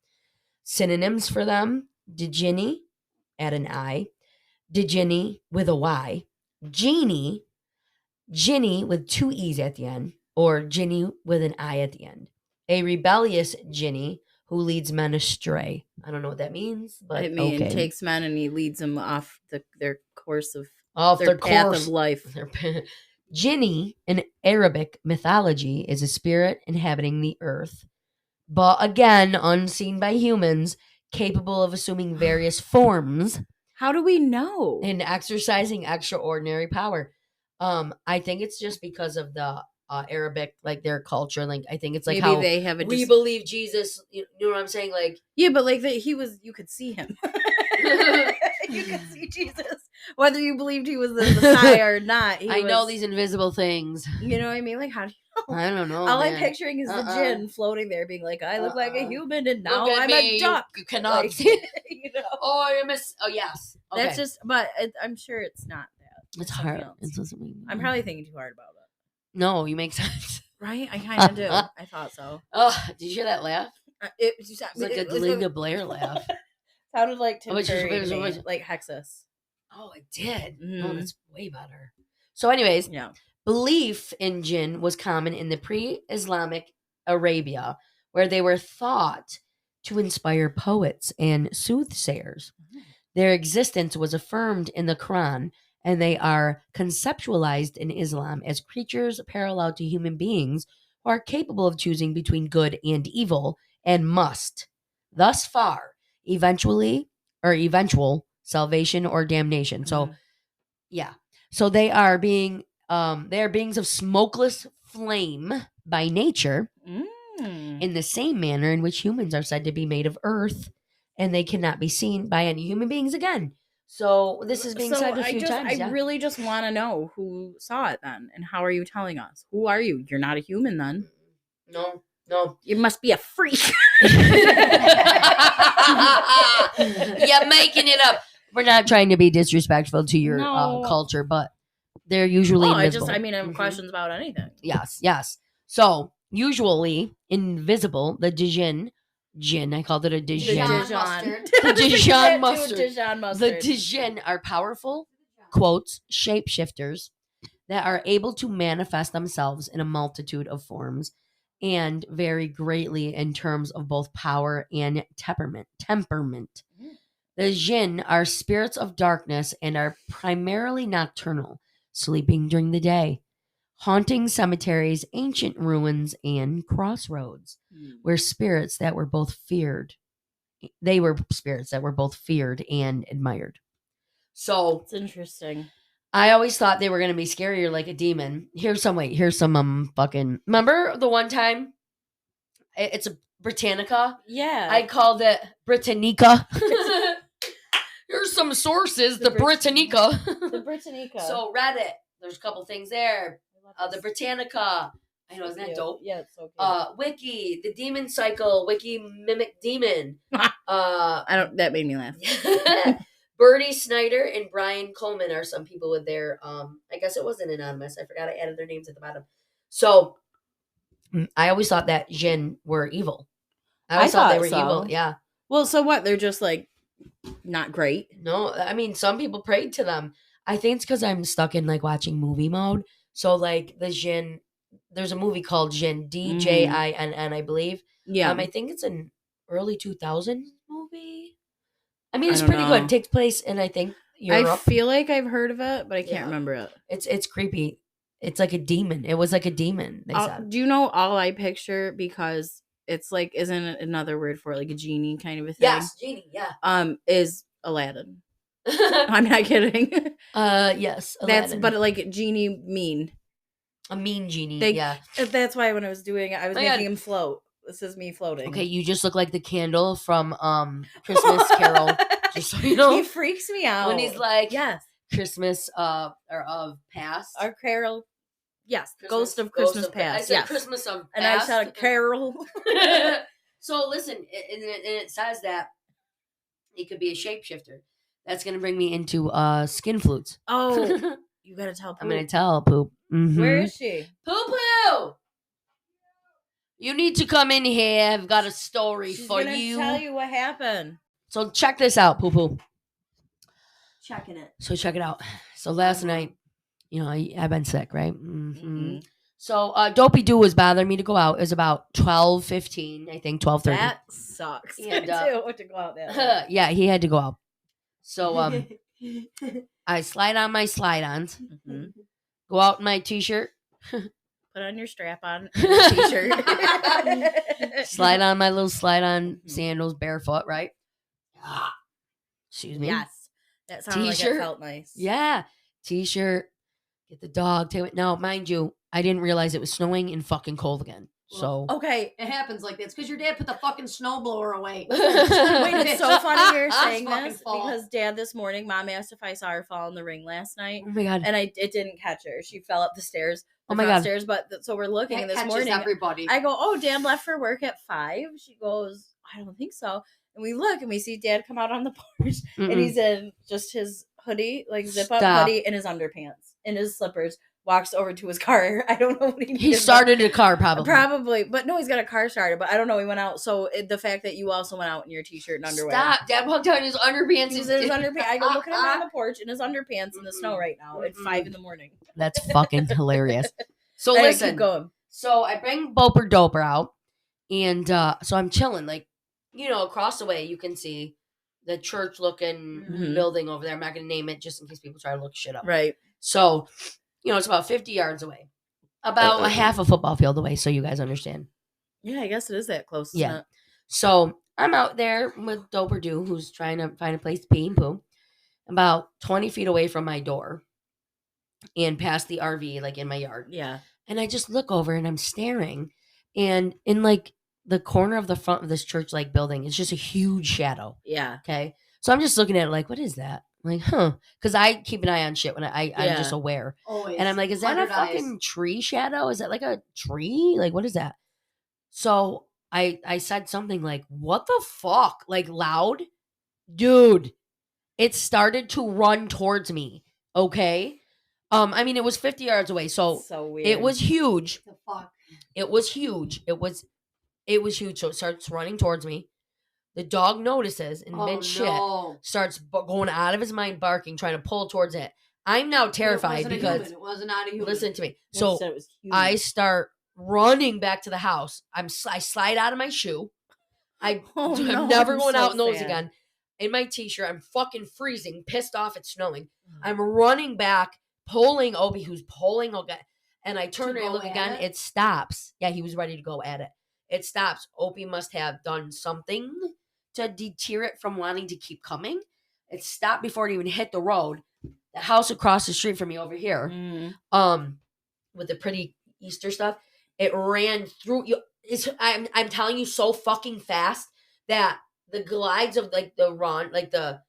S7: Synonyms for them: Genie, add an I, Genie with a Y, Genie, Ginny with two E's at the end, or Ginny with an I at the end. A rebellious Ginny who leads men astray. I don't know what that means, but
S3: I mean,
S7: okay.
S3: takes men and he leads them off their course of their path of life.
S7: Ginny in Arabic mythology is a spirit inhabiting the earth, but again, unseen by humans, capable of assuming various forms.
S3: How do we know?
S7: And exercising extraordinary power. I think it's just because of the Arabic, like their culture. Like I think it's like
S3: Maybe
S7: how
S3: they have
S7: we believe Jesus. You know what I'm saying? Like
S3: yeah, but like you could see him. You could see Jesus, whether you believed he was the Messiah or not.
S7: I know these invisible things.
S3: You know what I mean? Like how do you know?
S7: I don't know.
S3: All
S7: man.
S3: I'm picturing is the jinn floating there, being like, "I look like a human, and now
S7: Look at
S3: I'm
S7: me,
S3: a duck."
S7: You cannot
S3: Like,
S7: see.
S3: you know?
S7: Oh, I miss. Oh, yes. Okay.
S3: That's just. But I'm sure it's not that.
S7: It's
S3: something
S7: hard.
S3: else.
S7: It doesn't mean.
S3: I'm probably thinking too hard about it.
S7: No, you make sense.
S3: Right? I kind of do. I thought so.
S7: Oh, did you hear that laugh?
S3: It
S7: It's like a Linda Blair laugh.
S3: sounded like Tim
S7: Oh, it's just-
S3: Curry to
S7: it's-
S3: me, like Hexus.
S7: Oh, it did. Oh,
S3: Mhm.
S7: that's way better. So, anyways,
S3: Yeah.
S7: belief in jinn was common in the pre-Islamic Arabia, where they were thought to inspire poets and soothsayers. Their existence was affirmed in the Quran, and they are conceptualized in Islam as creatures parallel to human beings who are capable of choosing between good and evil and must, thus far, eventual salvation or damnation. So, yeah. So they are beings of smokeless flame by nature, in the same manner in which humans are said to be made of earth, and they cannot be seen by any human beings again. So this is being said a few times.
S3: I really just want to know who saw it then, and how are you telling us? Who are you? You're not a human then.
S7: No.
S3: You must be a freak.
S7: You're making it up. We're not trying to be disrespectful to your
S3: No.
S7: culture, but they're usually invisible.
S3: I have questions about anything.
S7: Yes. So usually invisible, the Dijon, I called it a Dijon. The Dijon mustard. The Dijon are powerful, quotes, shapeshifters that are able to manifest themselves in a multitude of forms and vary greatly in terms of both power and temperament. The jinn are spirits of darkness and are primarily nocturnal, sleeping during the day, haunting cemeteries, ancient ruins, and crossroads, where spirits that were both feared. They were spirits that were both feared and admired. So
S3: It's interesting.
S7: I always thought they were going to be scarier like a demon. Here's some fucking... Remember the one time? It's a Britannica.
S3: Yeah.
S7: I called it Britannica. Here's some sources. The Britannica.
S3: The Britannica.
S7: So Reddit. There's a couple things there. The Britannica. I know, isn't that dope?
S3: Yeah, it's so cute.
S7: Wiki, the Demon Cycle, Wiki Mimic Demon.
S3: That made me laugh.
S7: Bernie Snyder and Brian Coleman are some people with their I guess it wasn't anonymous. I forgot I added their names at the bottom. So I always thought that jinn were evil. I always thought they were evil. Yeah.
S3: Well, so what? They're just like not great.
S7: No, I mean some people prayed to them. I think it's because I'm stuck in like watching movie mode. So like the jinn, there's a movie called Jinn, Djinn, I believe.
S3: Yeah.
S7: I think it's an early 2000 movie. I mean, it's pretty good. It takes place in, I think, Europe.
S3: I feel like I've heard of it, but I can't remember it.
S7: It's creepy. It's like a demon. It was like a demon, they said.
S3: Do you know all I picture? Because it's like, isn't it another word for it, like a genie kind of a thing?
S7: Yes, genie, yeah.
S3: Is Aladdin. I'm not kidding.
S7: Yes, Aladdin.
S3: But like genie mean.
S7: A mean genie, yeah.
S3: That's why when I was doing it, I was making him float. This is me floating.
S7: Okay, you just look like the candle from Christmas Carol. Just so you know.
S3: He freaks me out.
S7: When he's like,
S3: yes.
S7: Christmas or of past.
S3: Our Carol. Yes. Ghost of Christmas Past.
S7: I said Christmas of past.
S3: And I said Carol.
S7: So listen, and it says that it could be a shapeshifter. That's gonna bring me into skin flutes.
S3: Oh, you gotta tell Poop.
S7: I'm gonna tell Poop. Mhm.
S3: Where is she?
S7: Poo Poo? You need to come in here. I've got a story
S3: She's
S7: for
S3: gonna
S7: you.
S3: tell you what happened.
S7: So check this out, Poo Poo.
S4: Checking it.
S7: So check it out. So last night, you know, I've been sick, right?
S3: Mhm.
S7: So Dopey Doo was bothering me to go out. It was about 12:15, I think, 12:30.
S3: That sucks.
S7: And,
S3: to go out that.
S7: Yeah, he had to go out. So I slide on my slide-ons,
S3: Mhm.
S7: go out in my t-shirt,
S3: Put on your strap on and a t-shirt.
S7: slide on my little slide-on
S3: Mhm.
S7: sandals, barefoot, right? Excuse me.
S3: Yes. That sounded like it
S7: T-shirt.
S3: felt nice.
S7: Yeah, t-shirt. Get the dog to it. Now, mind you, I didn't realize it was snowing and fucking cold again. So
S3: Okay.
S4: It happens like that. It's because your dad put the fucking snowblower away.
S3: Wait, it's so funny you're
S4: That's
S3: saying
S4: fucking
S3: this
S4: fall.
S3: because Dad this morning, Mom asked if I saw her fall in the ring last night,
S7: oh my god.
S3: and it didn't catch her. She fell up the stairs.
S7: Oh
S3: the
S7: my
S3: front
S7: God.
S3: Stairs, but so we're looking
S4: That
S3: this
S4: catches
S3: morning.
S4: everybody.
S3: I go, oh, Dad left for work at 5. She goes, I don't think so. And we look and we see Dad come out on the porch, and
S7: Mm-mm.
S3: he's in just his hoodie, like zip up
S7: Stop.
S3: hoodie, and his underpants, and his slippers. Walks over to his car. I don't know what he needed.
S7: He started a car probably.
S3: Probably, but no, he's got a car started. But I don't know. He went out. So the fact that you also went out in your t-shirt and underwear.
S7: Stop. Dad walked out in his underpants.
S3: He's in his underpants. I go look at him on the porch in his underpants in the snow right now at 5 a.m.
S7: That's fucking hilarious. So
S3: All right,
S7: listen.
S3: keep going.
S7: So I bring Boper Doper out, and so I'm chilling. Like, you know, across the way you can see the church-looking
S3: Mhm.
S7: building over there. I'm not going to name it just in case people try to look shit up.
S3: Right.
S7: So, you know, it's about 50 yards away, about a half a football field away. So you guys understand.
S3: Yeah, I guess it is that close.
S7: Yeah. So I'm out there with Doper Doo, who's trying to find a place to pee and poo, about 20 feet away from my door, and past the RV, like in my yard.
S3: Yeah.
S7: And I just look over and I'm staring, and in like the corner of the front of this church like building, it's just a huge shadow.
S3: Yeah.
S7: Okay. So I'm just looking at it like, what is that? I'm like, huh? Because I keep an eye on shit when I'm
S3: Yeah.
S7: just aware.
S4: Always.
S7: And I'm like, is that a
S4: 100 eyes.
S7: fucking tree shadow? Is that like a tree? Like, what is that? So I said something like, what the fuck? Like loud? Dude, it started to run towards me. Okay. I mean, it was 50 yards away. So
S3: weird.
S7: it was huge.
S4: The fuck?
S7: It was huge. It was huge. So it starts running towards me. The dog notices and mid shit
S4: no.
S7: starts going out of his mind, barking, trying to pull towards it. I'm now terrified
S4: It wasn't a
S7: because
S4: human. It wasn't not a human.
S7: listen to me.
S3: You
S7: So
S3: said it was huge.
S7: I start running back to the house. I slide out of my shoe. I'm
S3: no,
S7: never
S3: I'm
S7: going
S3: so
S7: out in those
S3: sad.
S7: again. In my t-shirt, I'm fucking freezing, pissed off. It's snowing. I'm running back, pulling Obi, who's pulling again. And I turn
S4: To
S7: and I
S4: go
S7: look
S4: at
S7: again.
S4: it?
S7: It stops. Yeah, he was ready to go at it. It stops. Opie must have done something to deter it from wanting to keep coming. It stopped before it even hit the road. The house across the street from me over here, with the pretty Easter stuff, it ran through you. I'm telling you so fucking fast that the glides of like the run, like the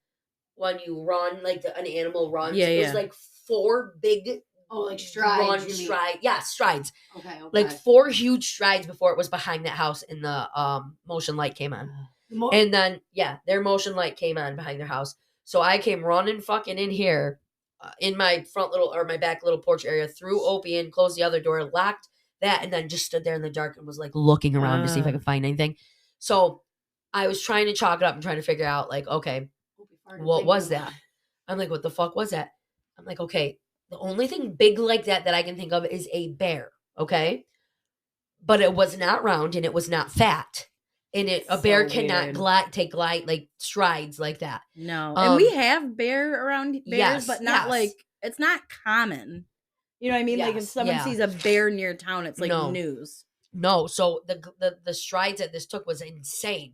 S7: when you run, like an animal runs,
S3: Yeah,
S7: it was
S3: yeah.
S7: like 4 big
S4: like strides. you mean.
S7: stride. Yeah, strides.
S4: Okay.
S7: Like 4 huge strides before it was behind that house and the motion light came on. And then their motion light came on behind their house. So I came running fucking in here in my front little or my back little porch area, threw Opie in, closed the other door, locked that, and then just stood there in the dark and was like looking around to see if I could find anything. So I was trying to chalk it up and trying to figure out like, okay, what was that? I'm like, what the fuck was that? I'm like, okay, the only thing big like that I can think of is a bear, okay? But it was not round and it was not fat. And a bear cannot take like strides like that.
S3: No. And we have bears,
S7: yes,
S3: but not
S7: yes.
S3: like, it's not common. You know what I mean? Like if
S7: Yes,
S3: someone sees a bear near town, it's like news.
S7: No. So the strides that this took was insane.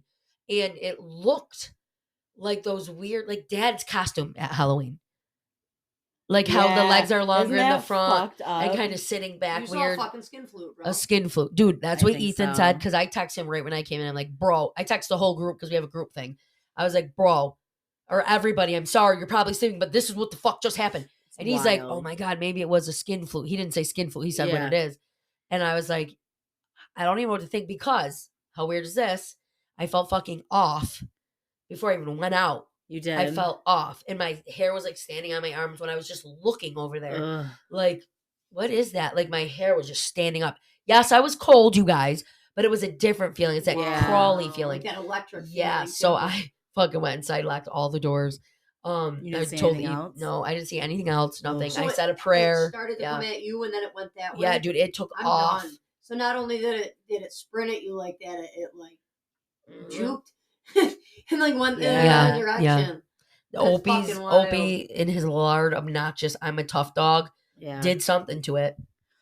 S7: And it looked like those weird, like Dad's costume at Halloween. Like how the legs are longer in the front and kind of sitting back weird.
S4: Saw a fucking skin flute, bro.
S7: A skin flute. Dude, that's
S3: I
S7: what
S3: think
S7: Ethan
S3: so.
S7: said because I texted him right when I came in. I'm like, bro, I text the whole group because we have a group thing. I was like, bro, or everybody, I'm sorry, you're probably sleeping, but this is what the fuck just happened. And he's like, oh my God, maybe it was a skin flute. He didn't say skin flute. He said what it is. And I was like, I don't even know what to think because how weird is this? I felt fucking off before I even went out.
S3: You did.
S7: I felt off, and my hair was like standing on my arms when I was just looking over there.
S3: Ugh.
S7: Like, what is that? Like, my hair was just standing up. Yes, I was cold, you guys, but it was a different feeling. It's that
S3: Yeah.
S7: crawly feeling.
S4: Like that electric
S7: Yeah,
S4: feeling,
S7: so
S4: too.
S7: I fucking went inside, locked all the doors.
S3: You didn't
S7: I
S3: see
S7: told
S3: anything
S7: Eve,
S3: else?
S7: no, I didn't see anything else. Nothing.
S4: So
S7: I
S4: it-
S7: said a prayer.
S4: It started to
S7: yeah,
S4: come at you, and then it went that way.
S7: yeah, dude, it took
S4: I'm
S7: off.
S4: done. So not only did it sprint at you like that, it like
S7: Mhm.
S4: juked and like went in
S7: Yeah,
S4: another direction.
S7: yeah.
S4: That's
S7: Opie's
S4: fucking wild.
S7: Opie in his large obnoxious I'm a tough dog
S3: Yeah.
S7: did something to it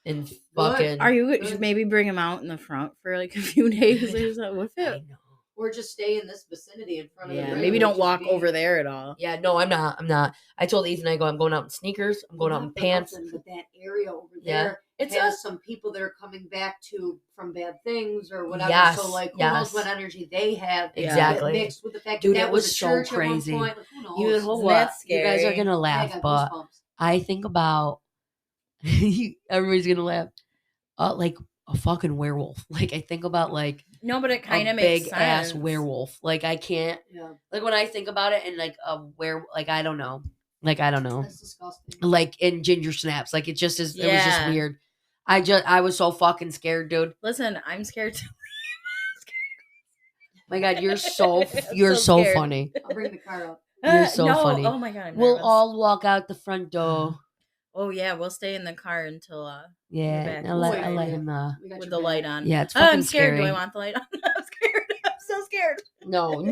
S7: and fucking
S3: Are you
S4: Good.
S3: should maybe bring him out in the front for like a few days or something with
S7: I
S3: it?
S7: know.
S4: Or just stay in this vicinity in front of the
S3: Yeah,
S4: ring,
S3: maybe
S4: which
S3: don't
S4: is
S3: walk
S4: me.
S3: over there at all.
S7: Yeah, no, I'm not. I told Ethan I'm going out in sneakers, I'm going out in
S4: Not for
S7: pants.
S4: nothing, but that area over
S7: Yeah.
S4: there
S7: It's
S4: has
S7: a
S4: some people that are coming back from bad things or whatever.
S7: Yes,
S4: so like, who
S7: yes.
S4: knows what energy they have?
S3: Yeah.
S7: Exactly.
S4: Mixed with the fact
S7: Dude,
S4: that
S7: it was
S4: a
S7: so
S4: church
S7: crazy.
S4: At one point. Like, who knows?
S7: You know
S3: Isn't
S7: what?
S3: that
S7: You guys are
S3: scary?
S7: gonna
S4: I
S7: laugh,
S4: got
S7: but
S4: goosebumps.
S7: I think about everybody's gonna laugh. Like a fucking werewolf. Like I think about like
S3: No, but it kind
S7: a
S3: of makes
S7: big
S3: sense.
S7: ass werewolf. Like I can't.
S4: Yeah,
S7: Like when I think about it, and like a like I don't know. Like I don't know.
S4: that's disgusting.
S7: Like in Ginger Snaps. Like it just is. It was just
S3: Yeah.
S7: weird. I was so fucking scared, dude.
S3: Listen, I'm scared too.
S7: My God, you're so
S3: I'm
S7: you're
S3: so
S7: so
S3: scared.
S7: funny.
S4: I'll bring the car up.
S7: You're so
S3: no.
S7: funny.
S3: Oh my god, I'm
S7: We'll
S3: nervous.
S7: all walk out the front door.
S3: Oh yeah, we'll stay in the car until
S7: Yeah,
S3: back.
S7: I'll let
S4: Wait,
S7: him.
S4: We got
S3: with
S4: your
S3: the
S4: back.
S3: light on.
S7: Yeah, it's
S3: Oh,
S7: fucking
S3: I'm scared.
S7: scary.
S3: Do I want the light on? I'm scared. I'm so scared.
S7: No,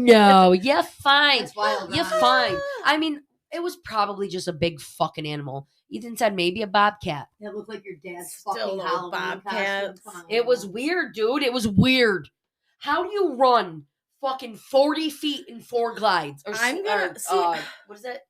S7: you're fine.
S4: That's wild.
S7: You're
S4: Ron.
S7: fine. I mean, it was probably just a big fucking animal. Ethan said maybe a bobcat.
S4: That looked like your dad's
S3: Still
S4: fucking
S3: little
S4: Halloween
S3: bobcats.
S4: costume. Come on,
S7: It was
S4: man.
S7: weird, dude. It was weird. How do you run fucking 40 feet in 4 glides? Or
S3: I'm gonna see.
S7: what is it?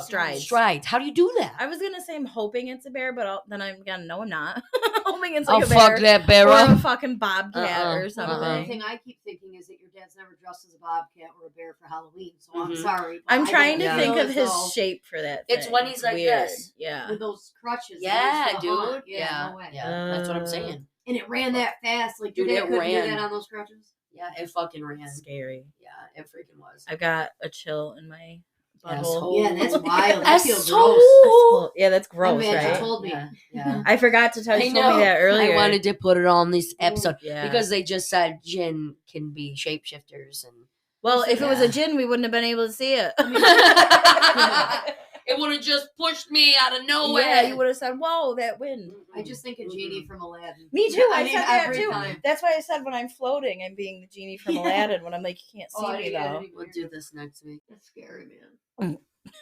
S3: Strides.
S7: Strides. How do you do that?
S3: I was gonna say I'm hoping it's a bear, but then I'm gonna no, I'm not. hoping it's
S7: Oh,
S3: like a
S7: fuck
S3: bear
S7: that bear
S3: or a
S7: up.
S3: fucking bobcat
S7: Uh-uh,
S3: or
S4: Well,
S3: something.
S4: the only thing I keep thinking is that your dad's never dressed as a bobcat or a bear for Halloween. So I'm
S7: Mhm.
S4: sorry. but
S3: I'm
S4: I
S3: trying to
S4: don't
S3: think
S4: feel
S3: of
S4: as
S3: his
S4: though
S3: shape for that.
S7: It's
S3: thing.
S7: when he's like
S3: weird.
S7: this.
S3: Yeah.
S4: with those crutches.
S7: Yeah,
S4: It's the hunt.
S7: dude.
S4: Yeah, no way.
S7: Yeah, that's what I'm saying.
S4: And it ran that fast. Like,
S7: Dude,
S4: your dad
S7: it
S4: couldn't do
S7: ran.
S4: that on those crutches.
S7: Yeah, it fucking ran.
S3: Scary.
S7: Yeah, it freaking was.
S3: I've got a chill in my
S7: Asshole.
S3: butthole.
S4: Yeah, that's wild. That
S7: That's
S4: feels
S7: so-
S4: gross.
S3: Asshole. Yeah, that's gross,
S4: I'm mad you
S3: right?
S4: told me.
S7: Yeah.
S3: I forgot to tell you.
S7: I
S3: You told me that earlier.
S7: I wanted to put it on this episode
S3: Yeah.
S7: because they just said Jinn can be shapeshifters and
S3: well, if it was a
S7: Yeah.
S3: Jinn, we wouldn't have been able to see it.
S7: it would have just pushed me out of nowhere.
S3: Yeah, you would have said, "Whoa, that wind."
S4: I just think of Genie from Aladdin.
S3: Me too. I
S4: mean,
S3: said that
S4: every
S3: too.
S4: time.
S3: That's why I said when I'm floating, I'm being the genie from
S4: Yeah.
S3: Aladdin. When I'm like, you can't see
S4: Oh,
S3: me
S4: yeah,
S3: though.
S4: yeah.
S7: We'll do this next week.
S4: That's scary, man.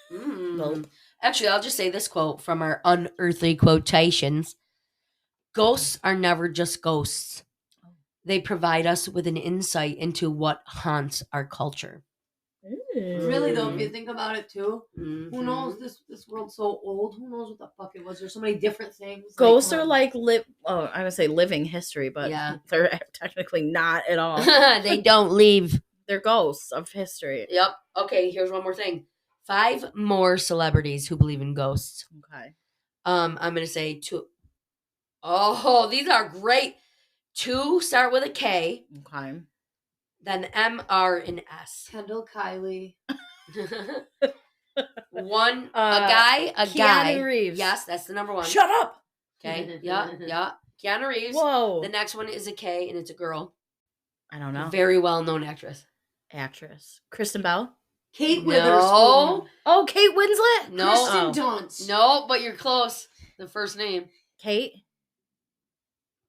S3: Well-
S7: Actually, I'll just say this quote from our unearthly quotations. Ghosts are never just ghosts. They provide us with an insight into what haunts our culture.
S4: Really though, if you think about it too,
S7: Mhm.
S4: who knows? This world's so old. Who knows what the fuck it was? There's so many different things.
S3: Ghosts
S4: come
S3: are
S4: on.
S3: like I would say living history, but
S7: Yeah.
S3: they're technically not at all.
S7: They don't leave.
S3: They're ghosts of history.
S7: Yep. Okay, here's one more thing. 5 more celebrities who believe in ghosts.
S3: Okay.
S7: I'm gonna say 2. Oh, these are great. 2 start with a K,
S3: Okay.
S7: then M, R, and S.
S4: Kendall, Kylie.
S7: 1, a
S3: Uh,
S7: guy,
S3: Keanu Reeves.
S7: Yes, that's the number 1.
S3: Shut up.
S7: Okay. Yeah. Keanu Reeves.
S3: Whoa.
S7: The next one is a K, and it's a girl.
S3: I don't know.
S7: Very well known actress.
S3: Actress. Kristen Bell.
S4: Kate
S7: No.
S4: Witherspoon.
S3: Oh, Kate Winslet.
S7: No.
S4: Kristen
S3: Oh.
S4: Dunst.
S7: No, but you're close. The first name.
S3: Kate.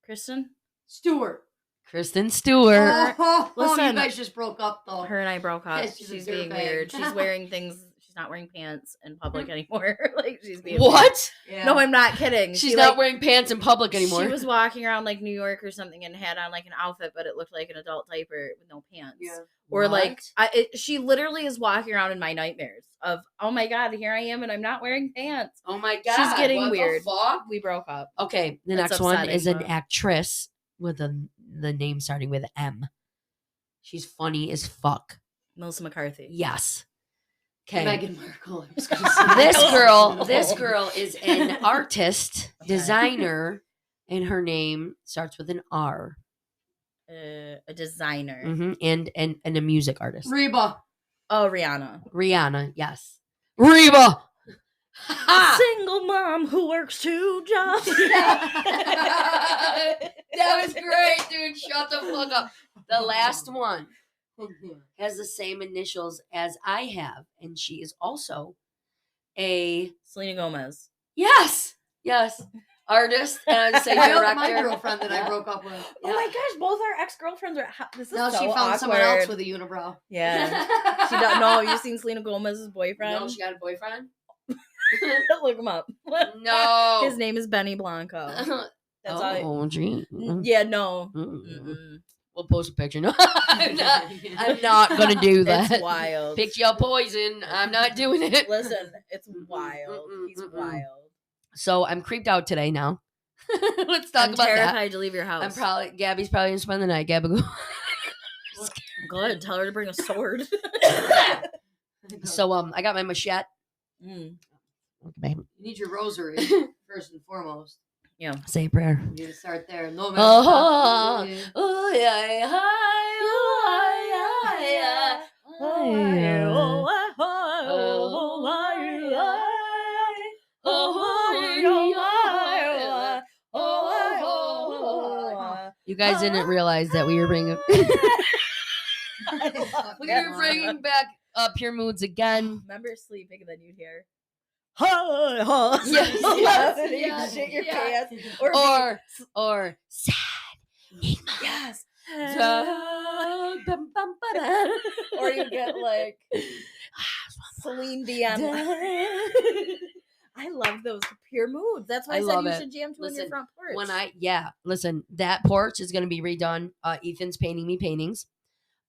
S3: Kristen.
S4: Stewart.
S7: Kristen Stewart.
S4: Oh,
S3: Listen.
S4: you guys just broke up though.
S3: Her and I broke up.
S4: Yeah, she's a
S3: she's being
S4: dirtbag.
S3: weird. She's wearing things. She's not wearing pants in public anymore. like she's being
S7: What?
S4: Yeah.
S3: No, I'm not kidding.
S7: She's
S3: She,
S7: not
S3: like,
S7: wearing pants in public anymore.
S3: She was walking around like New York or something and had on like an outfit, but it looked like an adult diaper with no pants.
S4: Yeah.
S3: Or like
S7: What?
S3: she literally is walking around in my nightmares of, oh my god, here I am and I'm not wearing pants.
S7: Oh my god.
S3: She's getting
S7: what the
S3: weird.
S7: fuck?
S3: We broke up.
S7: Okay, the
S3: That's
S7: next one
S3: upsetting,
S7: is an
S3: but-
S7: actress with the name starting with M. She's funny as fuck.
S3: Melissa McCarthy.
S7: Yes. Okay.
S4: Meghan Markle. I was gonna say.
S7: This girl is an artist,
S3: Okay.
S7: designer, and her name starts with an R.
S3: A designer.
S7: and a music artist.
S4: Reba.
S3: Oh, Rihanna.
S7: Rihanna, yes. Reba.
S3: A single mom who works 2 jobs.
S7: That was great, dude. Shut the fuck up. The last one has the same initials as I have, and she is also a
S3: Selena Gomez.
S7: yes, artist, and I'd say
S4: My
S7: director.
S4: girlfriend that I broke up with.
S3: Oh my gosh, both our ex-girlfriends are. This is
S4: Now
S3: so
S4: she found
S3: awkward.
S4: someone else with a unibrow.
S3: Yeah. She don't know. You seen Selena Gomez's boyfriend?
S7: No, she got a boyfriend.
S3: Look him up.
S7: No,
S3: His name is Benny Blanco. That's all.
S7: gee.
S3: Yeah, no.
S7: We'll post a picture. No, I'm not gonna do that.
S3: It's wild.
S7: Pick your poison. I'm not doing it.
S3: Listen, it's wild. He's wild.
S7: So I'm creeped out today now. Let's talk
S3: I'm
S7: about
S3: terrified
S7: that.
S3: to leave your house.
S7: Gabby's probably gonna spend the night. Gabby, go.
S3: Good. Tell her to bring a sword.
S7: So I got my machete.
S3: Mm.
S7: Okay, babe.
S4: You need your rosary first and foremost.
S3: Yeah.
S7: Say a prayer.
S4: You need to start there. No
S7: Oh,
S4: matter.
S7: oh yeah, You guys didn't realize that we were bringing back pure moods again.
S3: Remember sleeping and then you'd hear.
S7: Yes,
S3: And then
S7: yes,
S3: you shit your
S7: yes.
S3: pants.
S7: Or sad.
S3: Yes. Or you get like Celine Dion. I love those pure moods. That's why I said
S7: love
S3: you
S7: it.
S3: should jam to on your
S7: Listen,
S3: front porch.
S7: Listen, that porch is gonna be redone. Ethan's painting me paintings.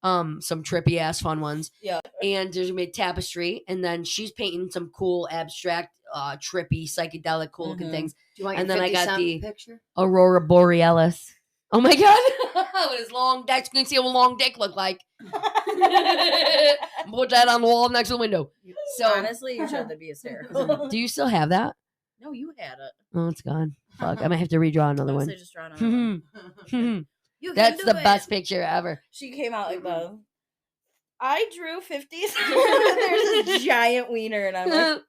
S7: Some trippy ass fun ones.
S3: Yeah.
S7: And there's gonna be a tapestry, and then she's painting some cool abstract, trippy, psychedelic, cool looking things.
S4: Do you want
S7: And
S4: your
S7: then I
S4: 50
S7: got
S4: cent
S7: the
S4: picture?
S7: Aurora Borealis. Oh my god! With his long dick, you can see what a long dick look like. Put that on the wall next to the window. So
S3: honestly, you should be hysterical.
S7: do you still have that?
S3: No, you had it.
S7: Oh, it's gone. Fuck, I might have to redraw another
S3: Honestly,
S7: one.
S3: just draw another one. You can
S7: That's
S3: do
S7: the
S3: it.
S7: best picture ever.
S3: She came out like the. I drew 50s. There's this giant wiener, and I'm like,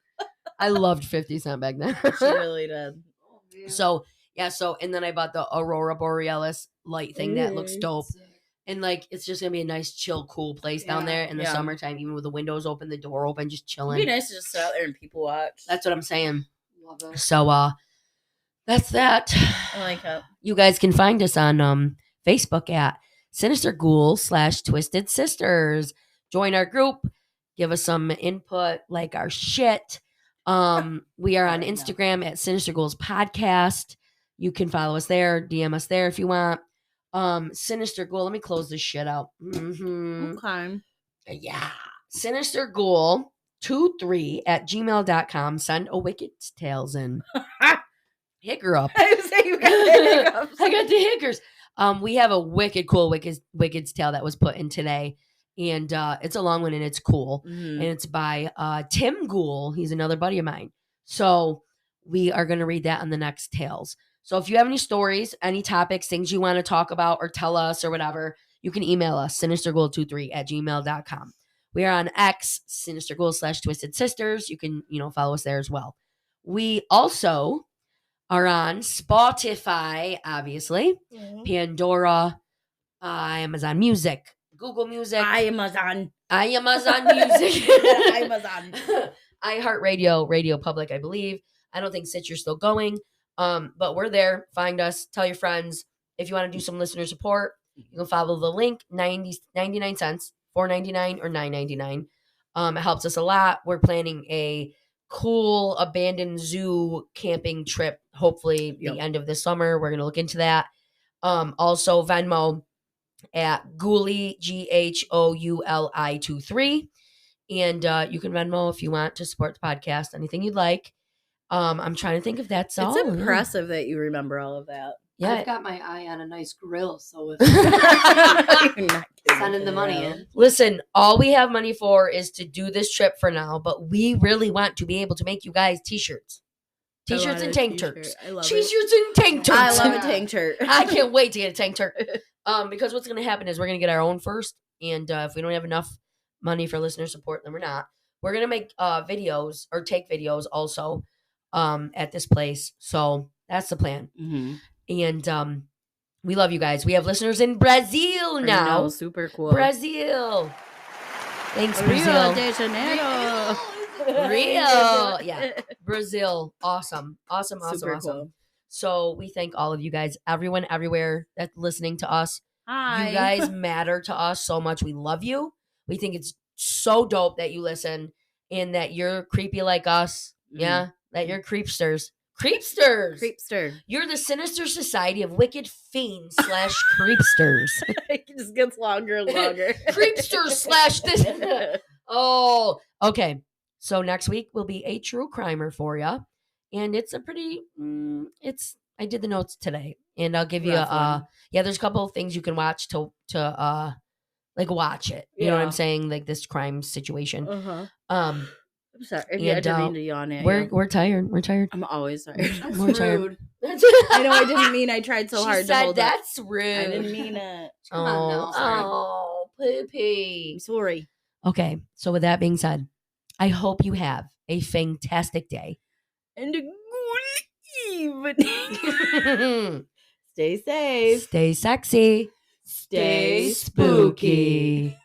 S7: I loved 50 Cent back then.
S3: she really did.
S7: So and then I bought the Aurora Borealis light thing that looks dope. And like it's just gonna be a nice, chill, cool place down there in the summertime, even with the windows open, the door open, just chilling.
S3: It'd be nice to just sit out there and people watch.
S7: That's what I'm saying.
S4: Love it.
S7: So that's that.
S3: I like it.
S7: You guys can find us on Facebook at Sinister Ghoul /Twisted Sisters. Join our group. Give us some input, like our shit. We are on Instagram at Sinister Ghouls Podcast. You can follow us there, DM us there if you want. Sinister Ghoul. Let me close this shit out.
S3: Okay.
S7: Yeah. Sinister Ghoul 23@gmail.com. Send a wicked tales in. Hiccup up.
S3: I was saying you got the hiccups.
S7: I got the hickers. We have a wicked cool Wicked's tale that was put in today. And it's a long one and it's cool. And it's by Tim Ghoul. He's another buddy of mine. So we are going to read that on the next tales. So if you have any stories, any topics, things you want to talk about or tell us or whatever, you can email us, sinisterghoul23@gmail.com. We are on X, Sinister Ghoul /Twisted Sisters. You can, follow us there as well. We also are on Spotify, obviously, Pandora, Amazon Music, Google Music,
S3: Amazon
S7: Music,
S3: Amazon,
S7: iHeartRadio, Radio Public, I believe. I don't think Stitcher's still going, but we're there. Find us. Tell your friends. If you want to do some listener support, you can follow the link. 99 cents, $4.99 or $9.99. It helps us a lot. We're planning a cool abandoned zoo camping trip. Hopefully, the end of this summer. We're gonna look into that. Also Venmo at Ghoulie GHOULI 23, and you can Venmo if you want to support the podcast. Anything you'd like. I'm trying to think if that's all.
S3: It's impressive that you remember all of that.
S7: Yeah,
S4: I've got my eye on a nice grill, so if
S3: You're not kidding.
S4: sending the money in.
S7: Listen, all we have money for is to do this trip for now, but we really want to be able to make you guys t-shirts. T-shirts and tank turks.
S3: I love
S7: T-shirts and tank turks.
S3: I love a tank shirt.
S7: I can't wait to get a tank turk. Because what's going to happen is we're going to get our own first. And if we don't have enough money for listener support, then we're not. We're going to make videos or take videos also at this place. So that's the plan.
S3: Mm-hmm.
S7: And we love you guys. We have listeners in Brazil now.
S3: Super cool.
S7: Brazil. Thanks,
S3: Rio
S7: Brazil.
S3: de Janeiro.
S7: Rio. Yeah. Brazil. Awesome.
S3: Super
S7: Awesome.
S3: cool.
S7: So we thank all of you guys, everyone everywhere that's listening to us.
S3: Hi.
S7: You guys matter to us so much. We love you. We think it's so dope that you listen and that you're creepy like us. Yeah. That you're creepsters.
S3: Creepster.
S7: You're the sinister society of wicked fiends / creepsters.
S3: It just gets longer and longer.
S7: Creepsters / this. Oh, okay. So next week will be a true crimer for you. And it's a pretty, I did the notes today. And I'll give you there's a couple of things you can watch to like watch it. You know what I'm saying? Like this crime situation.
S3: Uh-huh.
S7: I'm
S3: sorry. I didn't mean to yawn at you.
S7: We're tired. We're tired.
S3: I'm always tired.
S7: We're tired.
S3: I know I didn't mean I tried so
S7: She
S3: hard
S7: said
S3: to hold
S7: that's
S3: up.
S7: rude.
S3: I didn't mean it.
S7: Come
S4: on now.
S7: Oh, poopy.
S3: I'm sorry.
S7: Okay, so with that being said, I hope you have a fantastic day.
S3: And a good evening. Stay safe.
S7: Stay sexy.
S3: Stay
S7: spooky.